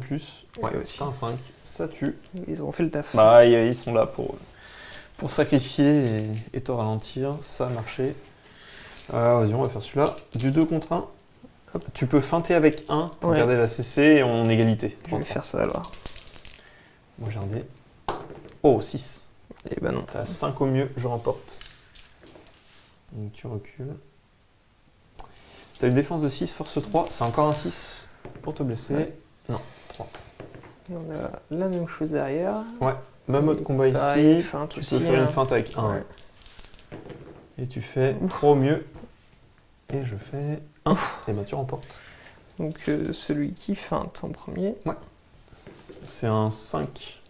Ouais, aussi. t'as un 5. Ça tue. Ils ont fait le taf. Bah, ils sont là pour sacrifier et te ralentir. Ça a marché. Vas-y, on va faire celui-là. Du 2 contre 1. Hop. Tu peux feinter avec 1 pour Ouais. garder la CC et en égalité. Je vais faire ça alors. Moi j'ai un dé. Oh, 6. Et bah non. T'as 5 au mieux, je remporte. Donc tu recules. T'as une défense de 6, force 3. C'est encore un 6 pour te blesser. Ouais. Non, 3. Et on a la même chose derrière. Même mode combat Pareil, ici. feinte Tu aussi, peux faire hein. une feinte avec 1. Ouais. Et tu fais Ouf. 3 au mieux. Et je fais 1. Et ben tu remportes. Donc celui qui feinte en premier. C'est un 5.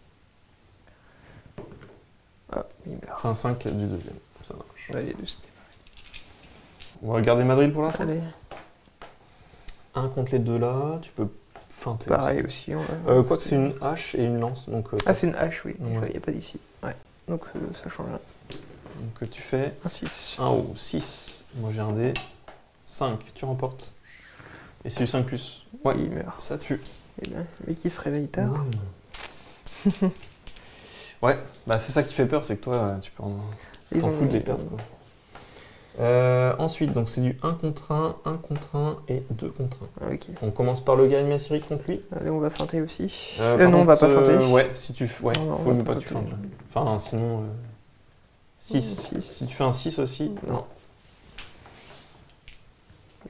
Ah, il meurt. C'est un 5 du deuxième. Ça marche. Ouais, les deux, c'était On va regarder Madrid pour la fin. Allez, 1 contre les deux là. Tu peux feinter. pareil aussi. On va- Quoique c'est une hache et une lance. Donc, Ah, c'est une hache, oui. Ouais. Il n'y a pas d'ici. Ouais. Donc ça change rien. donc tu fais Un 6. 1 haut, 6. Moi j'ai un dé. 5, tu remportes. Et c'est du 5+. Ouais, Il meurt. ça tue. Et là, mais qui se réveille tard. Ouais, bah c'est ça qui fait peur, c'est que toi, tu peux Ils t'en ont- fous de les perdre. Quoi. Ensuite, donc c'est du 1 contre 1, 1 contre 1 et 2 contre 1. Ah, ok. On commence par le gars animatrique contre lui. Allez, on va feinter aussi. Par non, on va pas contre, feinter. ouais, si tu ouais, Non, faut on même va pas que tu feinter. feintes là. Enfin, sinon 6. 6. Si tu fais un 6 aussi, non.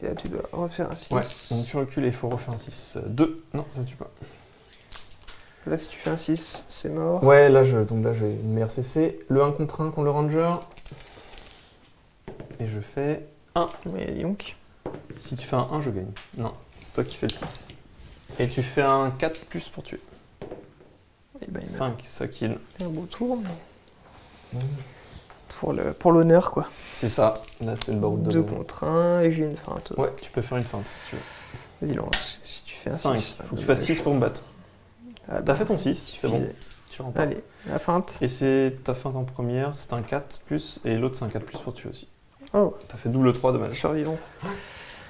Et là, tu dois refaire un 6. Ouais, donc tu recules et il faut refaire un 6. 2, non, ça tue pas. Là, si tu fais un 6, c'est mort. Ouais, là, j'ai une meilleure CC. Le 1 contre 1 contre le ranger. Et je fais 1. Mais donc. Si tu fais un 1, je gagne. Non, c'est toi qui fais le 6. Et tu fais un 4 plus pour tuer. Et ben, il 5, ça kill. a un beau tour. Mais... Pour l'honneur, quoi. C'est ça, là c'est le baroud de 2 contre 1 et j'ai une feinte. Ouais, tu peux faire une feinte si tu veux. Vas-y, lance. Si tu fais un 5, 6. faut que tu fasses 6 pour me battre. Ah, T'as fait ton 6, c'est bon. Tu remportes. Allez, la feinte. Et c'est ta feinte en première, c'est un 4 plus, et l'autre c'est un 4 plus pour tuer aussi. Oh, T'as fait double 3 dommage. survivant.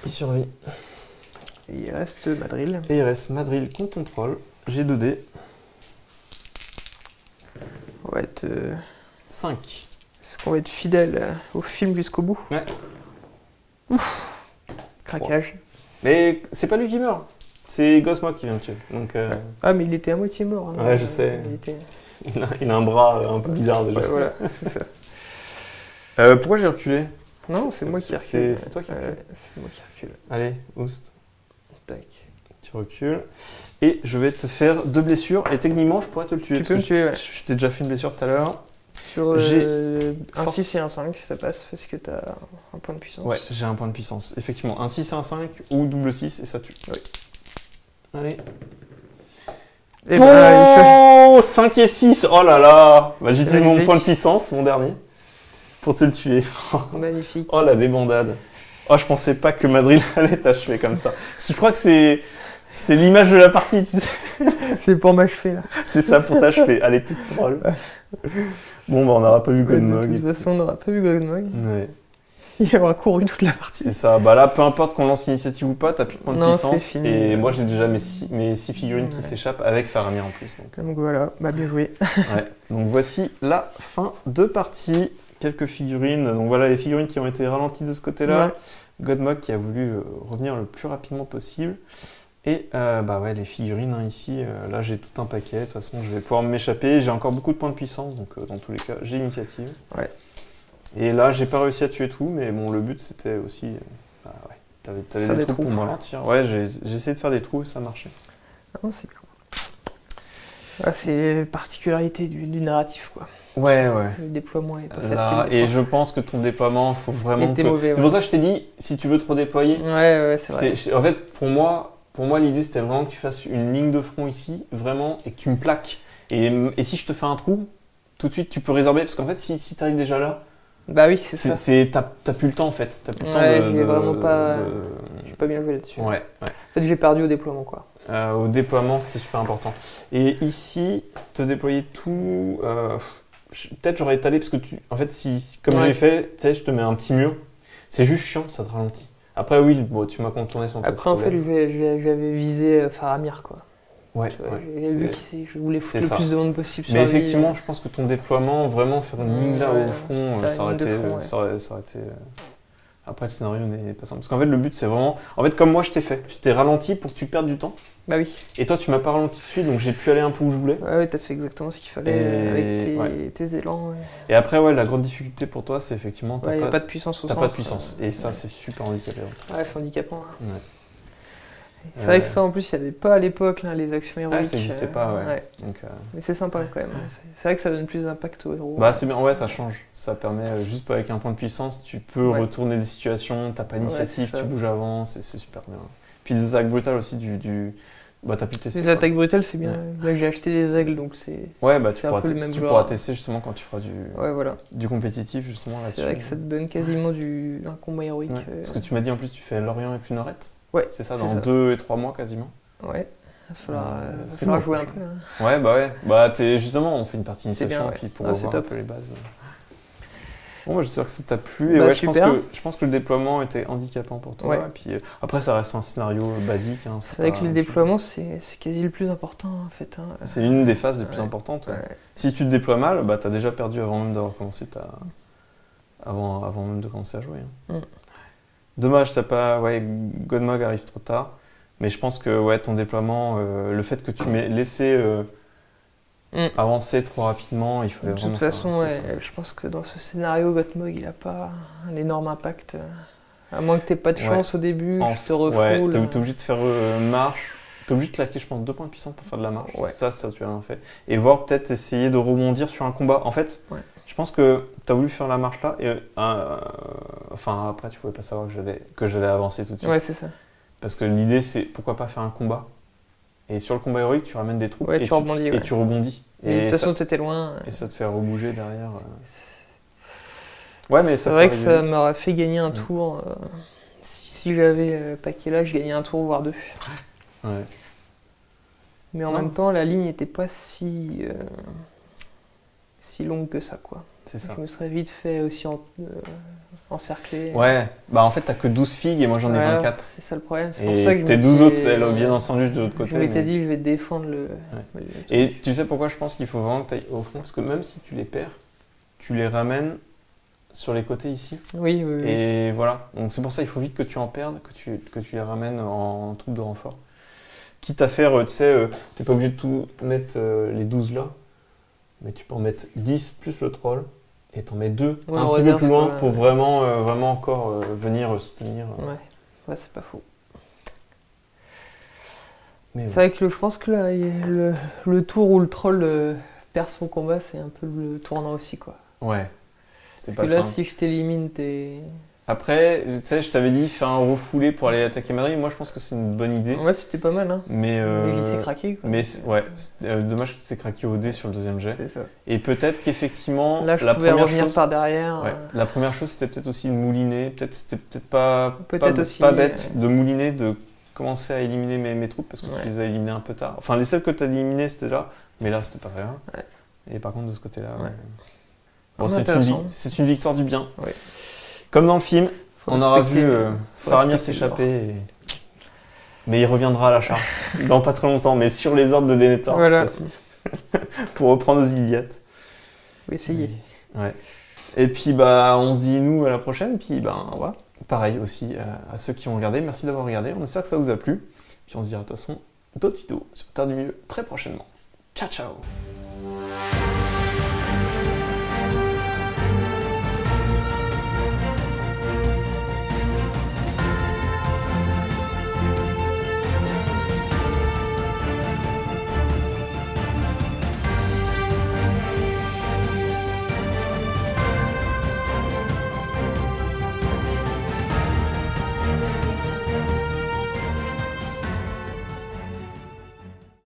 Il survit. Et il reste Madril. Et il reste Madril contre ton troll. J'ai 2 dés. On va être. 5. Est-ce qu'on va être fidèle au film jusqu'au bout? Ouais. Ouf. Craquage. Mais c'est pas lui qui meurt, c'est Gosmog qui vient me tuer. Donc Ah, mais il était à moitié mort. Hein. Ouais, je sais. Il était... il a un bras un peu bizarre déjà. Ouais, voilà. C'est ça. Pourquoi j'ai reculé? Non, c'est moi qui recule. C'est toi qui recule. C'est moi qui recule. Allez, Oust. Tac. Tu recules. Et je vais te faire 2 blessures. Et techniquement, je pourrais te le tuer. Tu peux me tuer, ouais. Je t'ai déjà fait une blessure tout à l'heure. Sur J'ai un force. 6 et un 5, ça passe parce que t'as un point de puissance. Ouais, j'ai un point de puissance. Effectivement, un 6 et un 5 ou double 6 et ça tue. Oui. Allez. Et ben, Oh 5 et 6. Oh là là. Bah, j'utilise mon magnifique. point de puissance, mon dernier, pour te le tuer. magnifique. Oh la débandade. Oh, je pensais pas que Madrid allait t'achever comme ça. Je crois que c'est l'image de la partie, tu sais. C'est pour m'achever là. C'est ça pour t'achever. Allez, plus de troll. Bon, bah on n'aura pas vu De Godmog. toute façon, on n'aura pas vu Godmog. Ouais, Il aura couru toute la partie. c'est ça. Bah là, peu importe qu'on lance l'initiative ou pas, t'as plus de points de Non, puissance. c'est fini. Et moi, j'ai déjà mes 6 figurines qui Ouais. s'échappent avec Faramir en plus. Donc, Donc voilà, bah bien joué. ouais. Donc voici la fin de partie. Quelques figurines. Donc voilà les figurines qui ont été ralenties de ce côté-là. Ouais. Godmog qui a voulu revenir le plus rapidement possible. Et bah ouais, les figurines hein, ici, là j'ai tout un paquet. De toute façon, je vais pouvoir m'échapper. J'ai encore beaucoup de points de puissance, donc dans tous les cas, j'ai l'initiative. Ouais. Et là, j'ai pas réussi à tuer tout, mais bon, le but c'était aussi. Bah ouais, t'avais Faire des des trous trous. pour me ralentir. Ouais, j'ai essayé de faire des trous et ça marchait. Ah, c'est bien. Ah, c'est particularité du narratif, quoi. Ouais, ouais. Le déploiement est pas Là, facile. et je pense que ton déploiement, faut vraiment. était que- mauvais, C'est ouais. pour ça que je t'ai dit, si tu veux te redéployer. Ouais, c'est vrai. En fait, pour moi l'idée c'était vraiment que tu fasses une ligne de front ici, vraiment, et que tu me plaques. Et si je te fais un trou, tout de suite tu peux résorber, parce qu'en fait, si tu arrives déjà là, Bah oui, c'est ça. t'as plus le temps en fait. T'as plus le temps Ouais, de. j'ai vraiment pas- de- J'ai pas bien joué là-dessus. Ouais, ouais. En fait, j'ai perdu au déploiement, quoi. Au déploiement, c'était super important. Et ici, te déployer tout. Peut-être j'aurais étalé, parce que en fait, comme Ouais. j'ai fait, tu sais, je te mets un petit mur, c'est juste chiant, ça te ralentit. Après, oui, bon, tu m'as contourné sans Après, en fait, j'avais visé Faramir, quoi. ouais, Tu vois, ouais, j'ai vu c'est- je voulais foutre c'est le ça. plus de monde possible sur Mais lui. effectivement, je pense que ton déploiement, vraiment faire une ligne là Ouais, au front, faire ça une aurait ligne de été. front, ouais. Ça aurait été Après, le scénario n'est pas simple. Parce qu'en fait, le but, c'est vraiment. En fait, comme moi, je t'ai fait. Je t'ai ralenti pour que tu perdes du temps. Bah oui. Et toi, tu m'as pas ralenti tout de suite, donc j'ai pu aller un peu où je voulais. Ouais, t'as fait exactement ce qu'il fallait Et- avec tes élans. Ouais. Et après, ouais, la grande difficulté pour toi, c'est effectivement. Ouais, y a pas de puissance au T'as centre. pas de puissance. Et ça, c'est super handicapant. Ouais, c'est handicapant. Hein. Ouais. C'est vrai que ça, en plus, il n'y avait pas à l'époque là, les actions héroïques. Ouais, ça n'existait pas, ouais. Donc, Mais c'est sympa quand même. C'est vrai que ça donne plus d'impact aux héros. bah, c'est bien, ouais, ça change. Ça permet, juste avec un point de puissance, tu peux Ouais. retourner des situations, t'as pas d'initiative, c'est ça. tu bouges avant, c'est super bien. Puis les attaques brutales aussi, bah, t'as pu tester. Les quoi. attaques brutales, c'est bien. Là, j'ai acheté des aigles, donc c'est. Ouais, bah, c'est un peu le même tu genre. pourras tester justement quand tu feras Ouais, voilà. du compétitif, justement là-dessus. C'est vrai que ça te donne quasiment un combat héroïque. Ouais. Parce que tu m'as dit en plus, tu fais Lorient et puis Norette. Ouais, C'est ça, c'est dans ça. 2 et 3 mois quasiment. Ouais. Il va falloir, C'est falloir bon, jouer un franchement. peu. Hein. Ouais, bah ouais. Bah, justement, on fait une partie C'est initiation bien, et puis ouais. pour Ah, c'est revoir un top. peu les bases. Bon, bah, j'espère que ça t'a plu. Et Bah, ouais, super. je pense que le déploiement était handicapant pour toi. Ouais. Et puis après, ça reste un scénario basique. Hein, C'est vrai que le déploiement, c'est quasi le plus important en fait. Hein. C'est une des phases les plus Ouais. importantes. Ouais. Ouais. Si tu te déploies mal, bah, t'as déjà perdu avant même d'avoir commencé avant même de commencer à jouer. Hein. Mm. Dommage, t'as pas. Ouais, Godmog arrive trop tard. Mais je pense que ouais, ton déploiement, le fait que tu m'aies laissé avancer trop rapidement, il fallait De vraiment. toute façon, c'est ça. je pense que dans ce scénario, Gothmog, il a pas un énorme impact. À moins que t'aies pas de chance au début, tu te Ouais, refoules. t'es obligé de faire marche. T'es obligé de claquer, je pense, 2 points de puissance pour faire de la marche. Ouais. Ça, tu as bien fait. Et voir peut-être essayer de rebondir sur un combat. En fait, je pense que t'as voulu faire la marche là. Et, enfin, après, tu pouvais pas savoir que j'allais avancer tout de suite. Ouais, c'est ça. Parce que l'idée, c'est pourquoi pas faire un combat. Et sur le combat héroïque, tu ramènes des troupes Ouais, et tu rebondis. et tu rebondis. Mais de toute façon, ça, t'étais loin. et ça te fait rebouger derrière. Ouais, mais ça C'est vrai peut que ça arriver vite. m'aurait fait gagner un tour. Si j'avais paqué là, je gagnais un tour, voire 2. Ouais. Mais en Non. même temps, la ligne n'était pas si longue que ça, quoi. C'est ça. Je me serais vite fait aussi encercler. Ouais, bah en fait, t'as que 12 figues et moi j'en ai Voilà, 24. c'est ça le problème. C'est pour ça que Et je tes me 12 suis- autres, elles viennent en sandwich de l'autre côté. Je m'étais mais- dit, je vais défendre le. Et tu sais pourquoi je pense qu'il faut vraiment que tu ailles au fond? Parce que même si tu les perds, tu les ramènes sur les côtés ici. Oui, oui, oui. Et voilà. Donc c'est pour ça qu'il faut vite que tu en perdes, que tu les ramènes en troupe de renfort. Quitte à faire, tu sais, t'es pas obligé de tout mettre les 12 là, mais tu peux en mettre 10 plus le troll. Et t'en mets 2 Ouais, un en petit peu réserve, plus loin ouais. pour vraiment encore venir soutenir. Ouais, c'est pas faux. Mais C'est vrai que je pense que là, le tour où le troll perd son combat, c'est un peu le tournant aussi, quoi. ouais. C'est Parce pas que là, simple. si je t'élimine, t'es. Après, tu sais, je t'avais dit faire un refoulé pour aller attaquer Madrid. Moi, je pense que c'est une bonne idée. Ouais, c'était pas mal, hein. Mais, Mais il s'est craqué, quoi. mais ouais, dommage que tu t'es craqué au dé sur le deuxième jet. C'est ça. Et peut-être qu'effectivement, Là, je la pouvais première revenir chose, par derrière. ouais, la première chose, c'était peut-être aussi de mouliner. C'était peut-être pas aussi, bête de mouliner, de commencer à éliminer mes troupes parce que Ouais. tu les as éliminées un peu tard. Enfin, les seules que tu as éliminées, c'était là, mais là, c'était pas très grave. Ouais. Et par contre, de ce côté-là, Ouais. bon, Intéressant. c'est une victoire du bien. Ouais. Comme dans le film, Faut on aura respecter- vu faut Faramir respecter le s'échapper. Mais il reviendra à la charge dans pas très longtemps, mais sur les ordres de Denethor, Voilà. cette fois-ci, pour reprendre Osgiliath. Faut essayer. Ouais. Et puis bah on se dit nous à la prochaine, puis bah voilà. Pareil aussi à ceux qui ont regardé, merci d'avoir regardé, on espère que ça vous a plu. Puis on se dira de toute façon d'autres vidéos sur Terre du Milieu très prochainement. Ciao ciao.